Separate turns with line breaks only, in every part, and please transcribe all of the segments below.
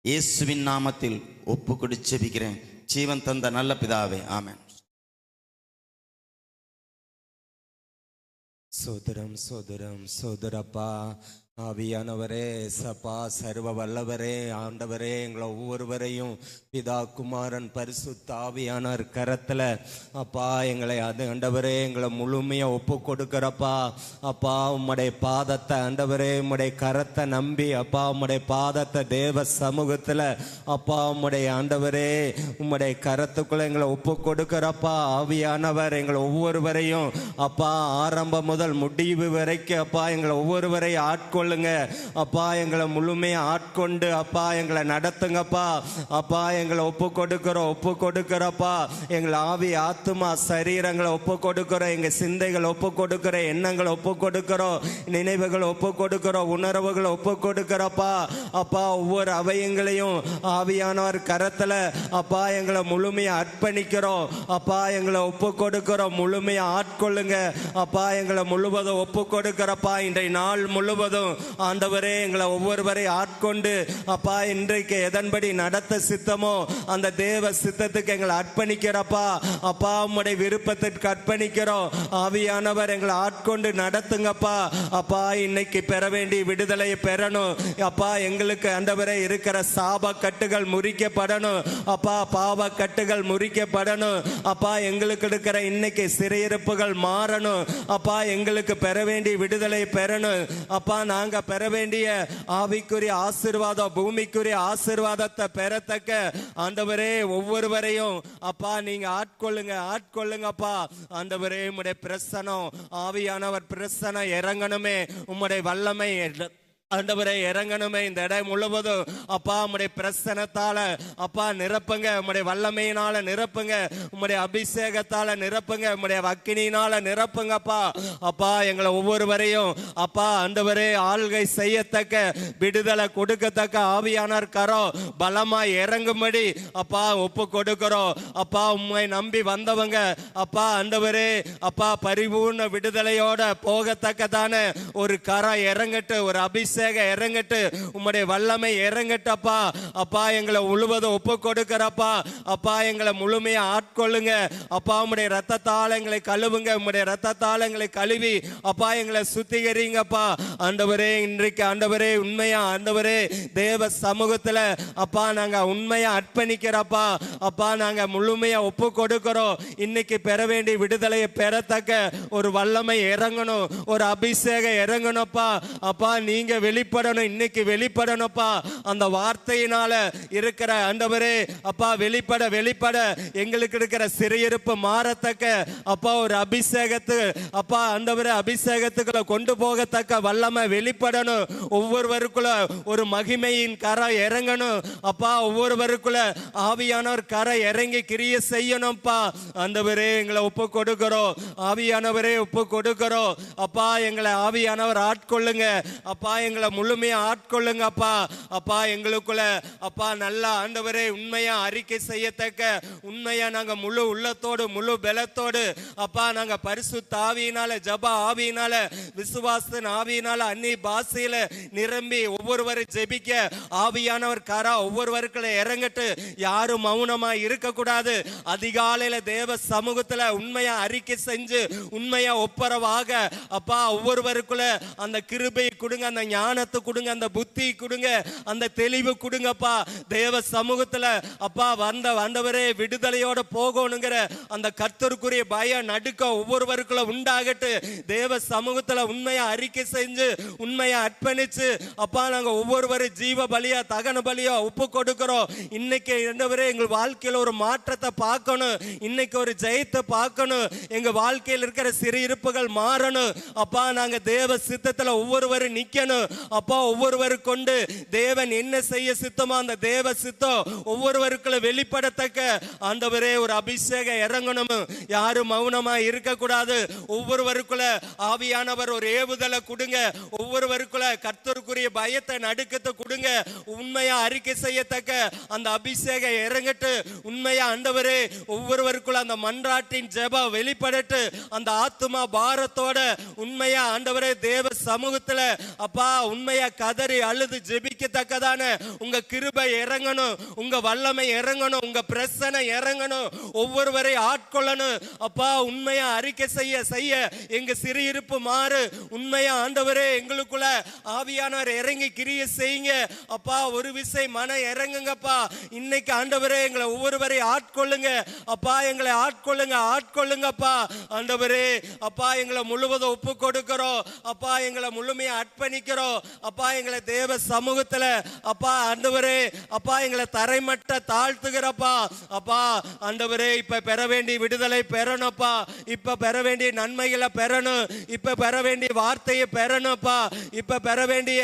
இயேசுவின் நாமத்தில் ஒப்பு கொடுத்து ஜெபிக்கிறேன். ஜீவன் தந்த நல்ல பிதாவே, ஆமென்.
சோதரம் சோதரம் சோதரப்பா, ஆவியானவரே, சப்பா, சர்வ வல்லவரே, ஆண்டவரே, எங்களை ஒவ்வொருவரையும் பிதா குமாரன் பரிசுத்த ஆவியானவர் கரத்தில் அப்பா எங்களை ஆண்டவரே எங்களை முழுமையாக ஒப்பு கொடுக்கிறப்பா. அப்பா உம்முடைய பாதத்தை ஆண்டவரே, உம்முடைய கரத்தை நம்பி அப்பா உம்முடைய பாதத்தை தேவ சமூகத்தில் அப்பா உம்முடைய ஆண்டவரே உம்முடைய கரத்துக்குள்ள எங்களை ஒப்பு கொடுக்கிறப்பா. ஆவியானவர் எங்களை ஒவ்வொருவரையும் அப்பா ஆரம்பம் முதல் முடிவு வரைக்கும் அப்பா எங்களை ஒவ்வொருவரையும் ஆட்கொள்ளுங்க அப்பா. எங்களை முழுமையாக ஆட்கொண்டு அப்பா எங்களை நடத்துங்கப்பா. அப்பா எங்களை ஒப்பு கொடுக்கிறப்பா. எங்களை ஆவி ஆத்துமா சரீரங்களை ஒப்பு கொடுக்கிறோம். எங்கள் சிந்தைகளை ஒப்பு கொடுக்கிற, எண்ணங்களை ஒப்பு கொடுக்கிறோம், நினைவுகளை ஒப்பு கொடுக்கிறோம், உணர்வுகளை ஒப்பு கொடுக்கிறப்பா. அப்பா ஒவ்வொரு அவயங்களையும் ஆவியானவர் கரத்தில் அப்பா எங்களை முழுமையாக அர்ப்பணிக்கிறோம். அப்பா எங்களை ஒப்பு கொடுக்கிறோம், முழுமையாக ஆட்கொள்ளுங்க அப்பா. எங்களை முழுவதும் ஒப்பு கொடுக்கிறப்பா. இன்றைய நாள் முழுவதும் ஆண்டவரே எங்களை ஒவ்வொருவரையும் ஆட்கொண்டு அப்பா இன்றைக்கு எதன்படி நடத்த சித்தமோ அந்த தேவ சித்தத்துக்கு எங்களை அர்ப்பணிக்கிறப்பா. அப்பா உம்முடைய விருப்பத்திற்கு அர்ப்பணிக்கிறோம். ஆவியானவர் எங்களை ஆட்கொண்டு நடத்துங்கப்பா. அப்பா இன்னைக்கு பெற வேண்டிய விடுதலையை பெறணும் அப்பா. எங்களுக்கு ஆண்டவரே இருக்கிற சாப கட்டுகள் முறிக்கப்படணும் அப்பா. பாவ கட்டுகள் முறிக்கப்படணும் அப்பா. எங்களுக்கு இருக்கிற இன்னைக்கு சிறையிருப்புகள் மாறணும் அப்பா. எங்களுக்கு பெற வேண்டிய விடுதலை பெறணும் அப்பா. நாங்க பெற வேண்டிய ஆவிக்குரிய ஆசீர்வாதம், பூமிக்குரிய ஆசீர்வாதத்தை பெறத்தக்க ஆண்டவரே ஒவ்வொருவரையும் அப்பா நீங்க ஆட்கொள்ளுங்கப்பா. ஆண்டவரே உம்முடைய பிரசனம், ஆவியானவர் பிரசனம் இறங்கணுமே. உம்முடைய வல்லமை ஆண்டவரே இறங்கணுமே இந்த இடம் முழுவதும் அப்பா. உம்முடைய பிரசனத்தால அப்பா நிரப்புங்க, உம்முடைய வல்லமையினால நிரப்புங்க, உம்முடைய அபிஷேகத்தால நிரப்புங்க, உம்முடைய அக்கினியினால நிரப்புங்கப்பா. அப்பா எங்களை ஒவ்வொருவரையும் அப்பா ஆண்டவரே ஆள்கை செய்யத்தக்க, விடுதலை கொடுக்கத்தக்க ஆவியானார் கரம் பலமாய் இறங்கும்படி அப்பா ஒப்பு கொடுக்கிறோம் அப்பா. உம்மை நம்பி வந்தவங்க அப்பா ஆண்டவரே அப்பா பரிபூர்ண விடுதலையோட போகத்தக்கதான ஒரு கரம் இறங்கட்டு, ஒரு அபிஷேகம் இறங்கட்டு, உம்முடைய வல்லமை இறங்கட்டப்பா. அப்பா எங்களை முழுவதும் ஒப்பு கொடுக்கிறப்பா. அப்பா எங்களை முழுமையா ஆட்கொள்ளுங்க அப்பா. உம்முடைய ரத்தத்தால் எங்களை கழுவுங்க, உம்முடைய ரத்தத்தால் எங்களை கழுவி அப்பா எங்களை சுத்திகரிங்கப்பா. ஆண்டவரே இன்றைக்கு ஆண்டவரே உண்மையா ஆண்டவரே தேவ சமூகத்துல அப்பா நாங்க உண்மையா அர்ப்பணிக்கிறப்பா. அப்பா நாங்க முழுமையா ஒப்பு கொடுக்கிறோம். இன்னைக்கு பெற வேண்டிய விடுதலையை பெறத்தக்க ஒரு வல்லமை இறங்கணும், ஒரு அபிஷேகம் இறங்கணும்ப்பா. அப்பா நீங்க வெளிப்படணும், இன்னைக்கு வெளிப்படணும்ப்பா. அந்த வார்த்தையினால இருக்கிற ஆண்டவரே அப்பா வெளிப்பட எங்களுக்கு இருக்கிற சிறையிருப்பு மாறத்தக்க அப்பா ஒரு அபிஷேகத்து அப்பா ஆண்டவரே அபிஷேகத்துக்குள்ள கொண்டு போகத்தக்க வல்லமை வெளிப்படணும். ஒவ்வொருவருக்குள்ள ஒரு மகிமையின் கரை இறங்கணும் அப்பா. ஒவ்வொருவருக்குள்ள ஆவியானவர் கரை இறங்கி கிரிய செய்யணும்ப்பா. ஆண்டவரே எங்களை ஒப்பு கொடுக்கிறோம், ஆவியானவரே ஒப்பு கொடுக்கிறோம் அப்பா. எங்களை ஆவியானவர் ஆட்கொள்ளுங்க அப்பா. எங்களை முழுமையா ஆட்கொள்ளுங்க அப்பா. அப்பா எங்களுக்குள்ள அப்பா நல்ல ஆண்டவரே உண்மையா அறிக்கை செய்யத்தக்க, உண்மையா நாங்க முழு உள்ளத்தோடு முழு பலத்தோடு அப்பா நாங்க பரிசுத்த ஆவியினால, ஜப ஆவியினால, விசுவாசத்தின் ஆவியினால, அந்நிய பாஷையில நிரம்பி ஒவ்வொருவரை ஜெபிக்க ஆவியானவர் கரா ஒவ்வொருவருக்குள்ள இறங்கட்டு. யாரும் மௌனமா இருக்க கூடாது. அதிகாலையில தேவ சமூகத்துல உண்மையா அறிக்கை செஞ்சு உண்மையா ஒப்பரவாக அப்பா ஒவ்வொருவருக்குள்ள அந்த கிருபை கொடுங்க, அந்த ஞானத்தை கொடுங்க, அந்த புத்தி கொடுங்க, அந்த தெளிவு கொடுங்கப்பா. தேவ சமூகத்துல அப்பா வந்தவரே விடுதலையோட போகணுங்கிற அந்த கர்த்தருக்குரிய பய நடுக்க ஒவ்வொருவருக்குள்ள உண்டாகட்டு. தேவ சமூகத்துல உண்மையா அறிக்கை செஞ்சு உண்மையா அர்ப்பணிச்சு அப்பா நாங்க ஒவ்வொருவரும் ஜீவ பலியா தகன பலியா ஒப்பு கொடுக்கிறோம். இன்னைக்கு ஆண்டவரே எங்கள் வாழ்க்கையில ஒரு மாற்றத்தை பார்க்கணும், இன்னைக்கு ஒரு ஜெயத்தை பார்க்கணும், எங்க வாழ்க்கையில் இருக்கிற சிறையிருப்புகள் மாறணும் அப்பா. நாங்க தேவ சித்தத்துல ஒவ்வொருவரும் நிக்கணும் அப்பா. ஒவ்வொருவரு கொண்டு தேவன் என்ன செய்ய சித்தமோ அந்த தேவ சித்தம் ஒவ்வொருவருக்குள்ள வெளிப்படத்தக்க ஆண்டவரே ஒரு அபிஷேகம் இறங்கணும். யாரும் மௌனமா இருக்க கூடாது. ஒவ்வொருவருக்குள்ள ஆவியானவர் ஒரு ஏவுதலை கொடுங்க. ஒவ்வொருவருக்குள்ள கர்த்தருக்குரிய பயத்தை நடுக்கத்தை கொடுங்க. உண்மையா அறிக்கை செய்யத்தக்க அந்த அபிஷேகம் இறங்கட்டு. உண்மையா ஆண்டவரே ஒவ்வொருவருக்குள்ள அந்த மன்றாட்டின் ஜெபம் வெளிப்படட்டு. அந்த ஆத்துமா பாரத்தோட உண்மையா ஆண்டவரே தேவ சமூகத்துல அப்பா உண்மையா கதறி அழுது ஜெபிக்கத்தக்கதான உங்க கிருபை இறங்கணும், உங்க வல்லமை இறங்கணும், உங்க பிரசனை இறங்கணும், ஒவ்வொருவரை ஆட்கொள்ளணும். அப்பா உண்மையா அறிக்கை செய்ய செய்ய எங்க சிறையிருப்பு மாறு. உண்மையா ஆண்டவரே எங்களுக்குள்ள ஆவியானவர் இறங்கி கிரியை செய்யுங்க. அப்பா ஒரு விசை மன இறங்குங்கப்பா. இன்னைக்கு ஆண்டவரே எங்களை ஒவ்வொருவரை ஆட்கொள்ளுங்க. அப்பா எங்களை ஆட்கொள்ளுங்க, ஆட்கொள்ளுங்கப்பா. ஆண்டவரே அப்பா எங்களை முழுவதும் ஒப்பு கொடுக்கிறோம். அப்பா எங்களை முழுமையா அர்ப்பணிக்கிறோம். அப்பா எங்களை தேவ சமூகத்துல அப்பா ஆண்டவரே அப்பா எங்களை தரைமட்ட தாழ்த்துகிறப்பா. அப்பா ஆண்டவரே இப்ப பெற வேண்டிய விடுதலை பெறணும்ப்பா. இப்ப பெற வேண்டிய நன்மைகளை பெறணும். இப்ப பெற வேண்டிய வார்த்தையை பெறணும்ப்பா. இப்ப பெற வேண்டிய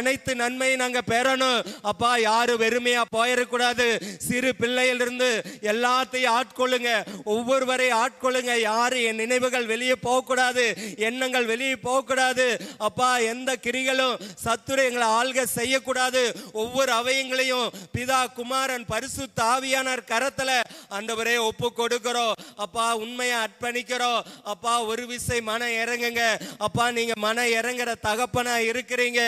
அனைத்து நன்மையும் நாங்க பெறணும். அப்பா யாரும் வெறுமையா போயிடக்கூடாது. சிறு பிள்ளையிலிருந்து எல்லாத்தையும் ஆட்கொள்ளுங்க, ஒவ்வொருவரை ஆட்கொள்ளுங்க. யாரு என் நினைவுகள் வெளியே போகக்கூடாது, எண்ணங்கள் வெளியே போகக்கூடாது. அப்பா எந்த கிரிகளும் சத்துரு எங்களை ஆள்க செய்யக்கூடாது. ஒவ்வொரு அவயங்களையும் பிதா குமாரன் பரிசுத்த ஆவியானவர் கரத்துல ஆண்டவரே ஒப்பு கொடுக்கிறோம். அப்பா உண்மையா அர்ப்பணிக்கிறோம். அப்பா ஒரு விசை மன இறங்குங்க. அப்பா நீங்க மன இறங்குற தகப்பனா இருக்கிறீங்க.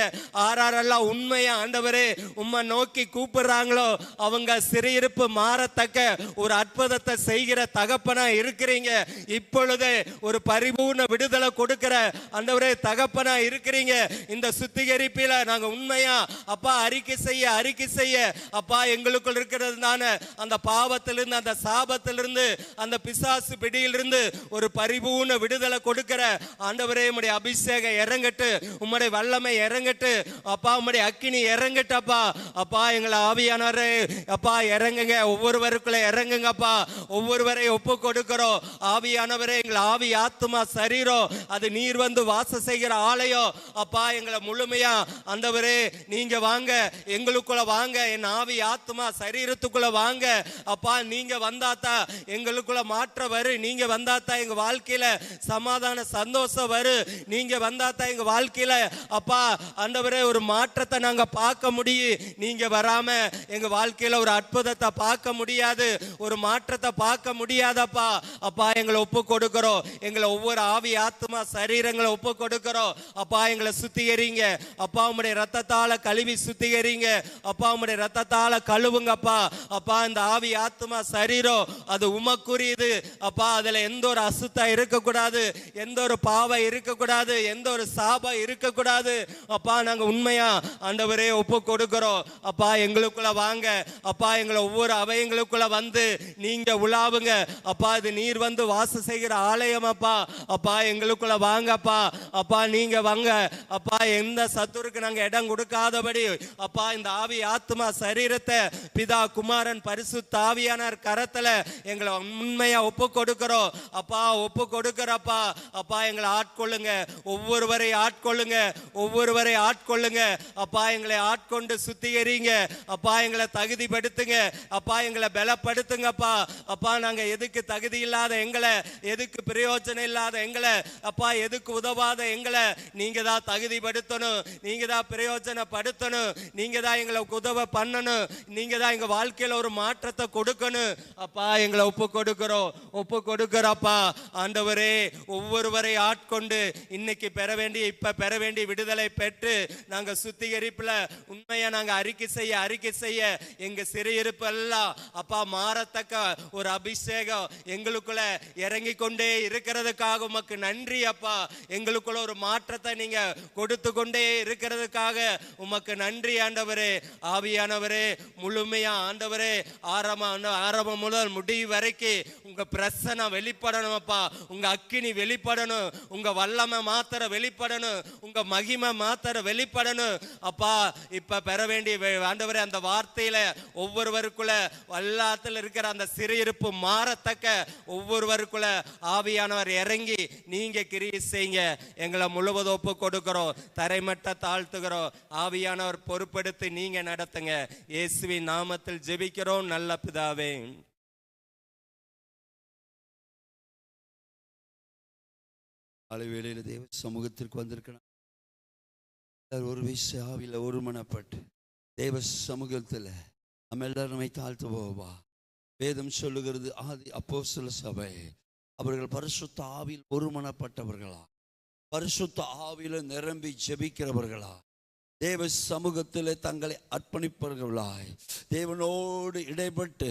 ஆறாரெல்லாம் உண்மையா ஆண்டவரே உம்மை நோக்கி கூப்பிடுறாங்களோ அவங்க சிறையிருப்பு மாறத்தக்க ஒரு அற்புதத்தை செய்கிற தகப்பனா இருக்கிறீங்க. இப்பொழுதே ஒரு பரிபூர்ண விடுதலை கொடுக்கிற ஆண்டவரே தகப்பனா இருக்கிறீங்க. இந்த சுத்திகரிப்பில நாங்க உண்மையா அப்பா அறிக்கை செய்ய அப்பா எங்களுக்குள் இருக்கிறது தானே அந்த பாவத்திலிருந்து, அந்த சாபத்திலிருந்து, அந்த பிசாசு பிடியிலிருந்து ஒரு பரிபூர்ண விடுதலை கொடுக்கிற ஆண்டவரே உம்முடைய அபிஷேகம் இறங்கட்டு, உம்முடைய வல்லமை இறங்கட்டு அப்பா, உம்முடைய அக்கினி இறங்கட்டப்பா. அப்பா எங்களை ஆவியானவரே அப்பா இறங்குங்க, ஒவ்வொருவருக்குள்ள இறங்குங்கப்பா. ஒவ்வொருவரை ஒப்பு கொடுக்கிறோம். ஆவியானவரே எங்களை ஆவி ஆத்துமா சரீரம் அது நீர் வந்து வாசம் செய்கிற ஆலயம். அப்பா எங்களை முழுமையா ஆண்டவரே நீங்க வாங்க, எங்களுக்குள்ள வாங்க, என் ஆவி ஆத்துமா சரீரத்துக்குள்ள வாங்க. அப்பா நீங்க வந்தாத்தா எங்களுக்குள்ள மாற்ற வரு. நீங்க வந்தாத்தா எங்க வாழ்க்கையில சமாதான சந்தோஷம் வரு. நீங்க வந்தாத்தா எங்க வாழ்க்கையில அப்பா ஆண்டவரே ஒரு மாற்றத்தை நாங்க பார்க்க முடியும். நீங்க வராம எங்க வாழ்க்கையில ஒரு அற்புதத்தை பார்க்க முடியாது, ஒரு மாற்றத்தை பார்க்க முடியாதப்பா. அப்பா எங்களை ஒப்பு கொடுக்கிறோம். எங்களை ஒவ்வொரு ஆவி ஆத்துமா சரீரங்களை ஒப்பு கொடுக்கிறோம். அப்பா எங்களை சுத்திகரிங்க. அப்பா உம்முடைய ரத்தத்தால கழுவி சுத்திகரிங்க. அப்பா உம்முடைய ரத்தத்தால கழுவுங்கப்பா. அப்பா இந்த ஆவி ஆத்துமா சரீரம் அது உமக்குரியது. அப்பா அதுல எந்த ஒரு அசுத்தம் இருக்கக்கூடாது, எந்த ஒரு பாவம் இருக்கக்கூடாது, எந்த ஒரு சாபம் இருக்கக்கூடாது. அப்பா நாங்க உண்மையா ஆண்டவரே ஒப்பு கொடுக்கிறோம். அப்பா எங்களுக்குள்ள வாங்க. அப்பா எங்களை ஒவ்வொரு அவயங்களுக்குள்ள வந்து நீங்க உலாவுங்க. அப்பா இது நீர் வந்து வாசம் செய்கிற ஆலயம். அப்பா அப்பா எங்களுக்குள்ள வாங்கப்பா. அப்பா நீங்க வாங்க. அப்பா எந்த சத்துருக்கு நாங்க இடம் கொடுக்காதபடி அப்பா இந்த ஆவி ஆத்மா சரீரத்தை பிதா குமாரன் பரிசுத்த ஆவியானவர் கரத்துல எங்களை உண்மையா ஒப்பு கொடுக்கிறோம். அப்பா ஒப்பு கொடுக்கிறப்பா. அப்பா எங்களை ஆட்கொள்ளுங்க, ஒவ்வொருவரை ஆட்கொள்ளுங்க, ஒவ்வொருவரை ஆட்கொள்ளுங்க. அப்பா எங்களை ஆட்கொண்டு சுத்திகரிங்க. அப்பா எங்களை தகுதிப்படுத்துங்க. அப்பா எங்களை பலப்படுத்துங்கப்பா. அப்பா நாங்க எதுக்கு தகுதி இல்லாத எங்களை, எதுக்கு பிரயோஜனம் இல்லாத எங்களை, அப்பா எதுக்கு உதவாத எங்களை நீங்க தான் தகுதிப்படுத்தணும், நீங்க தான் பிரயோஜனப்படுத்தணும், நீங்க தான் எங்களை உதவ பண்ணணும், நீங்க தான் எங்க வாழ்க்கையில ஒரு மாற்றத்தை கொடுக்கணும். அப்பா எங்களை ஒப்பு கொடுக்கிறோம், ஒப்பு கொடுக்கிறப்பா. ஆண்டவரே ஒவ்வொருவரை ஆட்கொண்டு இன்னைக்கு பெற வேண்டிய இப்ப பெற வேண்டிய விடுதலை பெற்று நாங்க சுத்திகரிப்புல உண்மையா நாங்க அறிக்கை செய்ய எங்க சிறையிருப்பு எல்லாம் அப்பா மாறத்தக்க ஒரு அபிஷேகம் எங்களுக்குள்ள இறங்கி கொண்டே இருக்கிறதுக்காக உமக்கு நன்றி அப்பா. எங்களுக்குள்ள ஒரு மாற்றத்தை நீங்க கொடுத்து கொண்டே இருக்கிறதுக்காக உமக்கு நன்றி ஆண்டவரே. ஆவியானவரே முழுமையா ஆண்டவரே ஆரம்பம் முதல் முடிவு வரைக்கும் உங்க பிரசனம் வெளிப்படணும் அப்பா. உங்க அக்கினி வெளிப்படணும், உங்க வல்லமை மாத்திர வெளிப்படணும், உங்க மகிமை மாத்திர வெளிப்படணும் அப்பா. இப்ப பெற வேண்டிய ஆண்டவரே அந்த வார்த்தையில ஒவ்வொருவருக்குள்ள வல்லாத்துல இருக்கிற அந்த சிறையிருப்பு மாறத்தக்க ஒவ்வொருவருக்குள்ள ஆவியானவர் இறங்கி நீங்க கிரியை செய்யுங்க. எங்களை முழுவதும் ஒப்பு கொடுக்கிறோம், தரைமட்ட தாழ்த்துகிறோம். ஆவியானவர் பொறுப்பெடுத்து நீங்க நடத்துங்க. இயேசுவின் நாமத்தில் ஜெபிக்கிறோம் நல்ல பிதாவே.
வேளையில தேவ சமூகத்திற்கு வந்திருக்கணும். ஒரு விஷயம் ஆவில ஒருமனப்பட்டு தேவ சமூகத்தில் நம்ம எல்லாருமே தாழ்த்து போவா. வேதம் சொல்லுகிறது ஆதி அப்போஸ்தல சபை அவர்கள் பரிசுத்த ஆவியில் ஒருமனப்பட்டவர்களா பரிசுத்த ஆவியில நிரம்பி ஜெபிக்கிறவர்களா, தேவ சமூகத்தில் தங்களை அர்ப்பணிப்பவர்களாய், தேவனோடு இடைப்பட்டு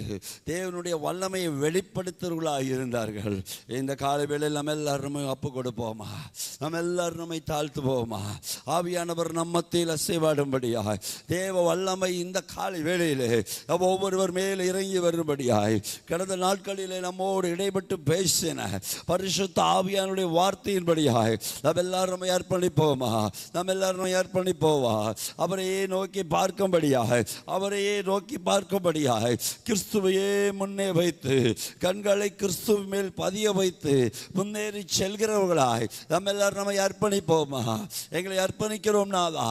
தேவனுடைய வல்லமையை வெளிப்படுத்துவர்களாய் இருந்தார்கள். இந்த காலை வேளையில் நம்ம எல்லாரும் அப்பு கொடுப்போமா? நம்ம எல்லாரும் நம்மை தாழ்த்துவோமா? ஆவியானவர் நம்மத்தில் அசைவாடும்படியாய், தேவ வல்லமை இந்த காலை வேளையிலே ஒவ்வொருவர் மேல் இறங்கி வரும்படியாய், கடந்த நாட்களிலே நம்மோடு இடைப்பட்டு பேசின பரிசுத்த ஆவியானுடைய வார்த்தையின்படியாய் நம்ம எல்லாரும் நம்மை அர்ப்பணிப்போமா? நம்ம எல்லாரும் நம்மை அர்ப்பணிப்போமா? அவரையே நோக்கி பார்க்கும்படியாய் கிறிஸ்துவையே முன்னே வைத்து, கண்களை கிறிஸ்துவ மேல் பதிய வைத்து முன்னேறி செல்கிறவர்களாய் நம்ம எல்லாரும் நம்மை அர்ப்பணிப்போமா? எங்களை அர்ப்பணிக்கிறோம் நாதா.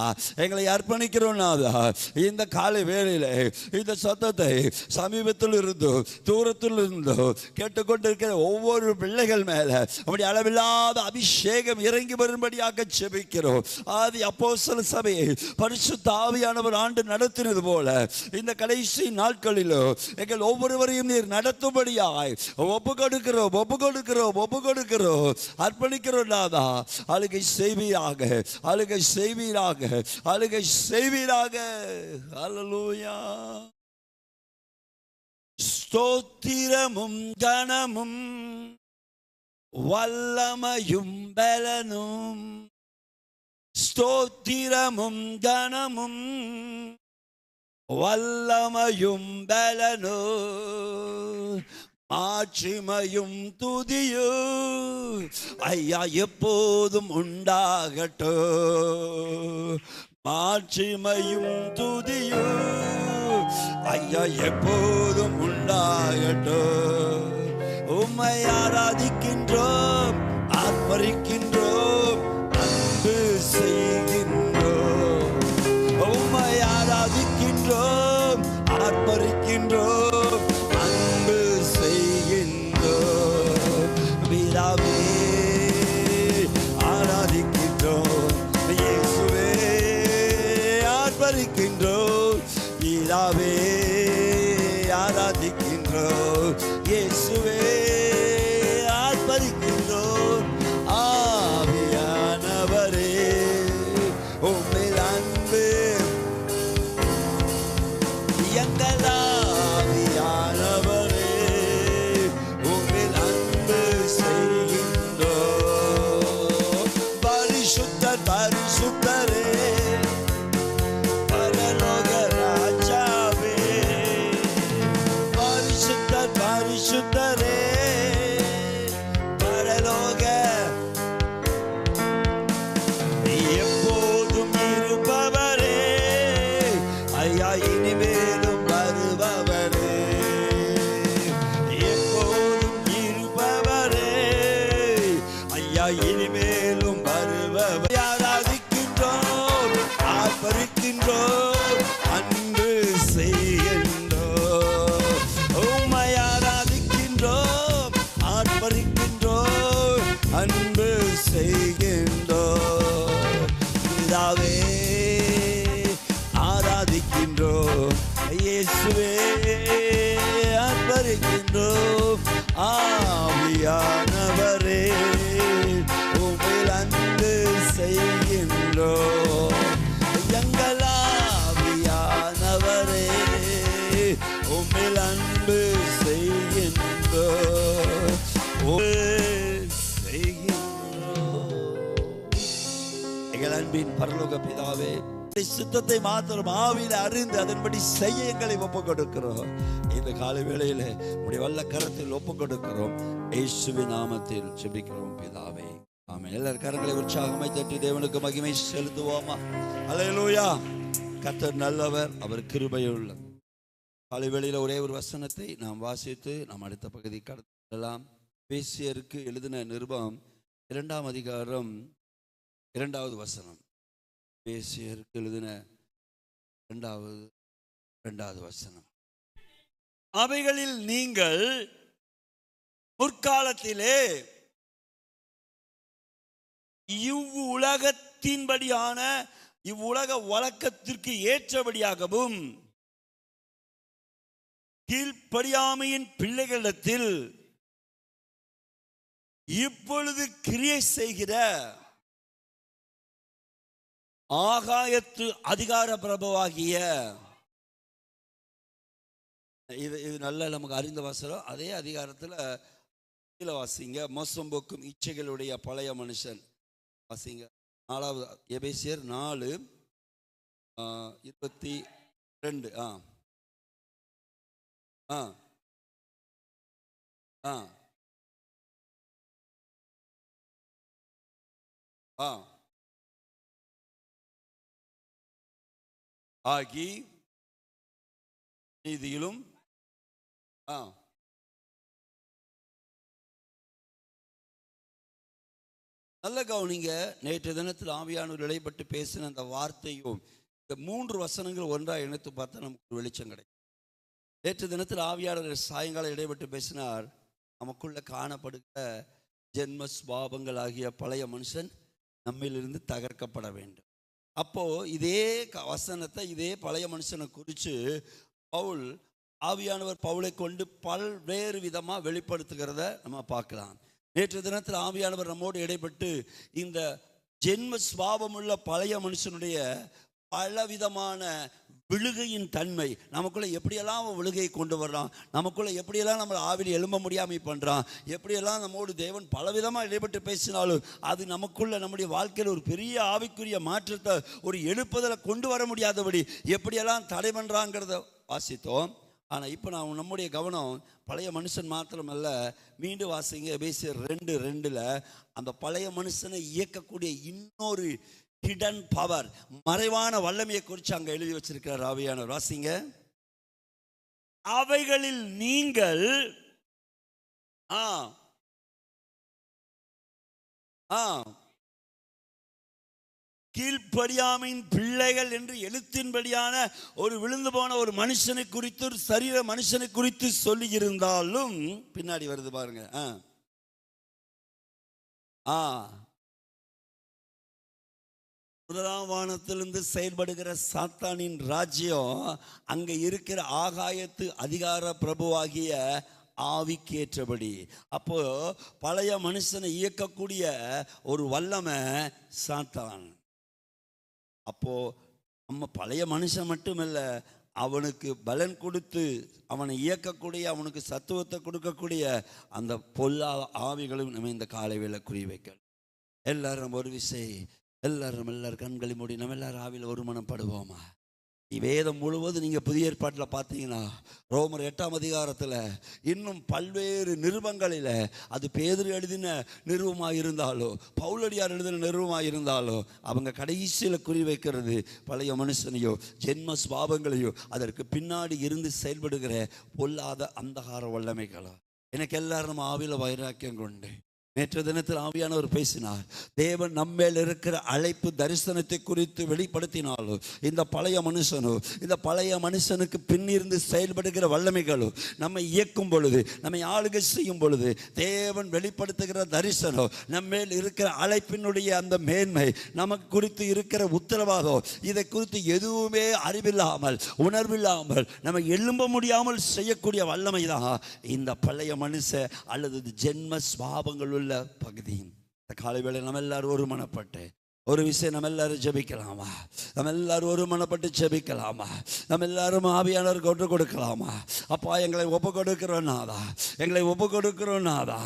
இந்த காலை வேளையிலே இந்த சத்தத்தை சமீபத்தில் இருந்தோ தூரத்தில் இருந்தோ கேட்டுக்கொண்டிருக்கிற ஒவ்வொரு பிள்ளைகள் மேல அப்படி அளவில்லாத அபிஷேகம் இறங்கி வரும்படியாக ஜெபிக்கிறோம். ஆதி அப்போஸ்தல சபையை பரிசுத்த ஆவியானவர் ஆண்டு நடத்தினது போல இந்த கடைசி நாட்களிலோ எங்கள் ஒவ்வொருவரையும் நீர் நடத்தும்படியாய் ஒப்பு கொடுக்கிறோம், அர்ப்பணிக்கிறோம் நாதா. ஆளுகை செய்வீராக. ஹல்லேலூயா. ஸ்தோத்திரமும் கனமும் வல்லமையும் பலனும், ஸ்தோத்திரமும் கனமும் வல்லமையும் பலனோ, மாட்சிமையும் துதியோ ஐயா எப்போதும் உண்டாகட்டோ. மாட்சிமையும் துதியோ ஐயா எப்போதும் உண்டாகட்டோ. உம்மை ஆராதிக்கின்றோம், ஆர்ப்பரிக்கின்றோம், அன்பு செய்கின்றோம். உம்மை ஆராதிக்கின்றோம், ஆர்ப்பரிக்கின்றோம், அன்பு செய்கின்றோம். பிதாவே ஆராதிக்கின்றோம், இயேசுவே ஆர்ப்பரிக்கின்றோம். பிதாவே ஆராதிக்கின்றோம், இயேசுவே ஆர்ப்பரிக்கின்றோம். ஆவியானவரே உம்மில் அன்பு, எங்கள் ஆவியானவரே உம்மில் அன்பு செய்கின்றோம். பரிசுத்தரே பரலோக ராஜாவே, பரிசுத்தரே பரலோக எப்போதும் இருப்பவரே ஐயா, இனிமேலும் வருபவரே, எப்போதும் இருப்பவரே ஐயா, இனிமேலும் வருபவரே. ஆராதிக்கின்றோம், ஆர்ப்பரிக்கின்றோம், அன்பு செய்கின்றோம். உம்மை ஆராதிக்கின்றோம், ஆர்ப்பரிக்கின்றோம், அன்பு செய்கின்றோம். பிதாவே ஆராதிக்கின்றோம், இயேசுவே ஆர்ப்பரிக்கின்றோம். ஆவியானவரே உம்மில் அன்பு செய்கின்றோம். எங்கள் ஆவியானவரே உம்மில் அன்பு செய்கின்றோம். எங்கள் அன்பின் பரலோக பிதாவே, சித்தத்தை மாத்திரம் ஆவியில அறிந்து அதன்படி செய்ய எங்களை ஒப்பு கொடுக்கிறோம். இந்த காலை வேளையில உடைய வல்ல கரத்தில் ஒப்பு கொடுக்கிறோம். இயேசுவின் நாமத்தில் ஜெபிக்கிறோம் பிதாவே, ஆமென். எல்லாரும் கரங்களை உற்சாகமாய் தட்டி தேவனுக்கு மகிமை செலுத்துவோமா? அல்லேலூயா. கர்த்தர் நல்லவர், அவர் கிருபையுள்ளவர். காலை வேளையில ஒரே ஒரு வசனத்தை நாம் வாசித்து நாம் அடுத்த பகுதி கடந்து செல்லலாம். பேசியருக்கு எழுதின நிருபம் 2ஆம் அதிகாரம் 2வது வசனம். பேசியருக்கு எழுதின 2வது வசனம். அவைகளில் நீங்கள் முற்காலத்திலே இவ்வுலகத்தின்படியான இவ்வுலக வழக்கத்திற்கு ஏற்றபடியாகவும் கீழ்ப்படியாமையின் பிள்ளைகளிடத்தில் இப்பொழுது கிரியை செய்கிற ஆகாயத்து அதிகார பிரபுவாகிய, இது நல்ல நமக்கு அறிந்த வசனம். அதே அதிகாரத்தில் கீழே வாசிங்க. மோசம் போக்கும் இச்சைகளுடைய பழைய மனுஷன் வாசிங்க. 4வது எபேசியர் 4:22. ஆகி நீதியிலும் நல்ல கவனிங்க. நேற்று தினத்தில் ஆவியானவர் இடைப்பட்டு பேசின அந்த வார்த்தையும் இந்த 3 வசனங்கள் ஒன்றாக இணைத்து பார்த்தா நமக்கு வெளிச்சம் கிடைக்கும். நேற்று தினத்தில் ஆவியானவர் சாயங்காலம் இடைப்பட்டு பேசினார், நமக்குள்ள காணப்படுகிற ஜென்ம சுபாவங்கள் ஆகிய பழைய மனுஷன் நம்மிலிருந்து தகர்க்கப்பட வேண்டும். அப்போ இதே வசனத்தை, இதே பழைய மனுஷனை குறித்து ஆவியானவர் பவுலை கொண்டு பல்வேறு விதமாக வெளிப்படுத்துகிறத நம்ம பார்க்கலாம். நேற்று தினத்தில் ஆவியானவர் நம்மோடு இடைப்பட்டு இந்த ஜென்ம சுபாவமுள்ள பழைய மனுஷனுடைய பலவிதமான விழுகையின் தன்மை, நமக்குள்ளே எப்படியெல்லாம் அவன் விழுகையை கொண்டு வர்றான், நமக்குள்ளே எப்படியெல்லாம் நம்ம ஆவியில் எழும்ப முடியாமல் பண்ணுறான், எப்படியெல்லாம் நம்மோடு தேவன் பலவிதமாக இடைப்பட்டு பேசினாலும் அது நமக்குள்ள நம்முடைய வாழ்க்கையில் ஒரு பெரிய ஆவிக்குரிய மாற்றத்தை, ஒரு எழுப்புதலை கொண்டு வர முடியாதபடி எப்படியெல்லாம் தடை பண்ணுறாங்கிறத வாசித்தோம். ஆனால் இப்போ நம்முடைய கவனம் பழைய மனுஷன் மாத்திரமல்ல. மீண்டும் வாசிங்க எபேசியர் 2:2. அந்த பழைய மனுஷனை இயக்கக்கூடிய இன்னொரு ஹிடன் பவர், மறைவான வல்லமையை குறித்து அங்கே எழுதி வச்சிருக்கிறார் ஆவியானவர். வாசிங்க. அவைகளில் நீங்கள் கீழ்ப்படியாமையின் பிள்ளைகள் என்று எழுத்தின்படியான ஒரு விழுந்து போன ஒரு மனுஷனை குறித்து, ஒரு சரீர மனுஷனை குறித்து சொல்லி இருந்தாலும், பின்னாடி வருது பாருங்க. முதலாம் வானத்திலிருந்து செயல்படுகிற சாத்தானின் ராஜ்யம் அங்க இருக்கிற ஆகாயத்து அதிகார பிரபுவாகிய ஆவிக்கேற்றபடி. அப்போ பழைய மனுஷனை இயக்கக்கூடிய ஒரு வல்லமை சாத்தான். அப்போ நம்ம பழைய மனுஷன் மட்டுமல்ல, அவனுக்கு பலன் கொடுத்து அவனை இயக்கக்கூடிய, அவனுக்கு சத்துவத்தை கொடுக்கக்கூடிய அந்த பொல்லா ஆவிகளும் நம்ம இந்த காலை வேளை குறி வைக்கணும். எல்லாரும் ஒரு விசை, எல்லாரும் கண்களை மூடி நம்ம எல்லாரும் ஆவியில் ஒரு மனப்படுவோமா? வேதம் முழுவதும் நீங்கள் புதிய ஏற்பாட்டில் பார்த்தீங்கன்னா ரோமர் 8ஆம் அதிகாரத்தில் இன்னும் பல்வேறு நிருபங்களில், அது பேதுரு எழுதின நிருபமாக இருந்தாலோ பவுலடியார் எழுதின நிருபமாக இருந்தாலோ, அவங்க கடைசியில் குறி வைக்கிறது பழைய மனுஷனையோ ஜென்ம சுபாவங்களையோ அதற்கு பின்னாடி இருந்து செயல்படுகிற பொல்லாத அந்தகார வல்லமைகளோ. எனக்கு எல்லாரும் நம்ம ஆவியில் வைராக்கியம் கொண்டு நேற்று தினத்தில் ஆவியானவர் பேசினார். தேவன் நம்மேல் இருக்கிற அழைப்பு தரிசனத்தை குறித்து வெளிப்படுத்தினாலும் இந்த பழைய மனுஷனோ, இந்த பழைய மனுஷனுக்கு பின்னிருந்து செயல்படுகிற வல்லமைகளோ நம்மை இயக்கும் பொழுது, நம்மை ஆளுகை செய்யும் பொழுது, தேவன் வெளிப்படுத்துகிற தரிசனம், நம்மேல் இருக்கிற அழைப்பினுடைய அந்த மேன்மை, நமக்கு குறித்து இருக்கிற உத்தரவாதம், இதை குறித்து எதுவுமே அறிவில்லாமல் உணர்வில்லாமல் நம்ம எழும்ப முடியாமல் செய்யக்கூடிய வல்லமை தான் இந்த பழைய மனுஷ அல்லது ஜென்ம சுபாவங்கள் உள்ள பகுதி. இந்த காலை வேளை நம்ம எல்லாரும் ஒரு மனப்பட்டு ஒரு விஷயம் நம்ம எல்லாரும் ஜெபிக்கலாமா? நம்ம எல்லாரும் ஒரு மனப்பட்டு ஜெபிக்கலாமா? நம்ம எல்லாரும் ஆவியானவருக்கு ஒன்று கொடுக்கலாமா? அப்பா, எங்களை ஒப்பு கொடுக்கிறோம் நாதா, எங்களை ஒப்பு கொடுக்கிறோம் நாதா.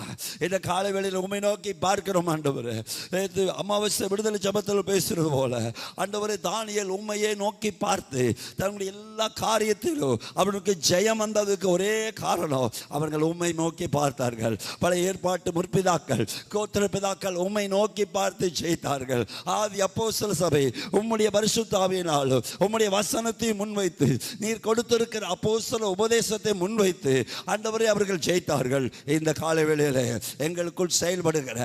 இந்த காலை வேளையில் உண்மை நோக்கி பார்க்கிறோம் ஆண்டவரே. நேற்று அமாவாசை விடுதலை ஜெபத்தில் பேசுறது போல ஆண்டவரே, தானியேல் உண்மையை நோக்கி பார்த்து தன்னுடைய எல்லா காரியத்திலும் அவனுக்கு ஜெயம் வந்ததுக்கு ஒரே காரணம், அவர்கள் உண்மை நோக்கி பார்த்தார்கள். பழைய ஏற்பாட்டு முற்பிதாக்கள், கோத்திர பிதாக்கள் உண்மை நோக்கி பார்த்து ஜெயித்தார்கள். ஆதி அப்போஸ்தல சபை உம்முடைய பரிசுத்த ஆவியினாலும் உம்முடைய வசனத்தை முன்வைத்து, நீர் கொடுத்திருக்கிற அப்போஸ்தல உபதேசத்தை முன்வைத்து ஆண்டவரே அவர்கள் ஜெயித்தார்கள். இந்த காலை வேளையிலே எங்களுக்குள் செயல்படுகிற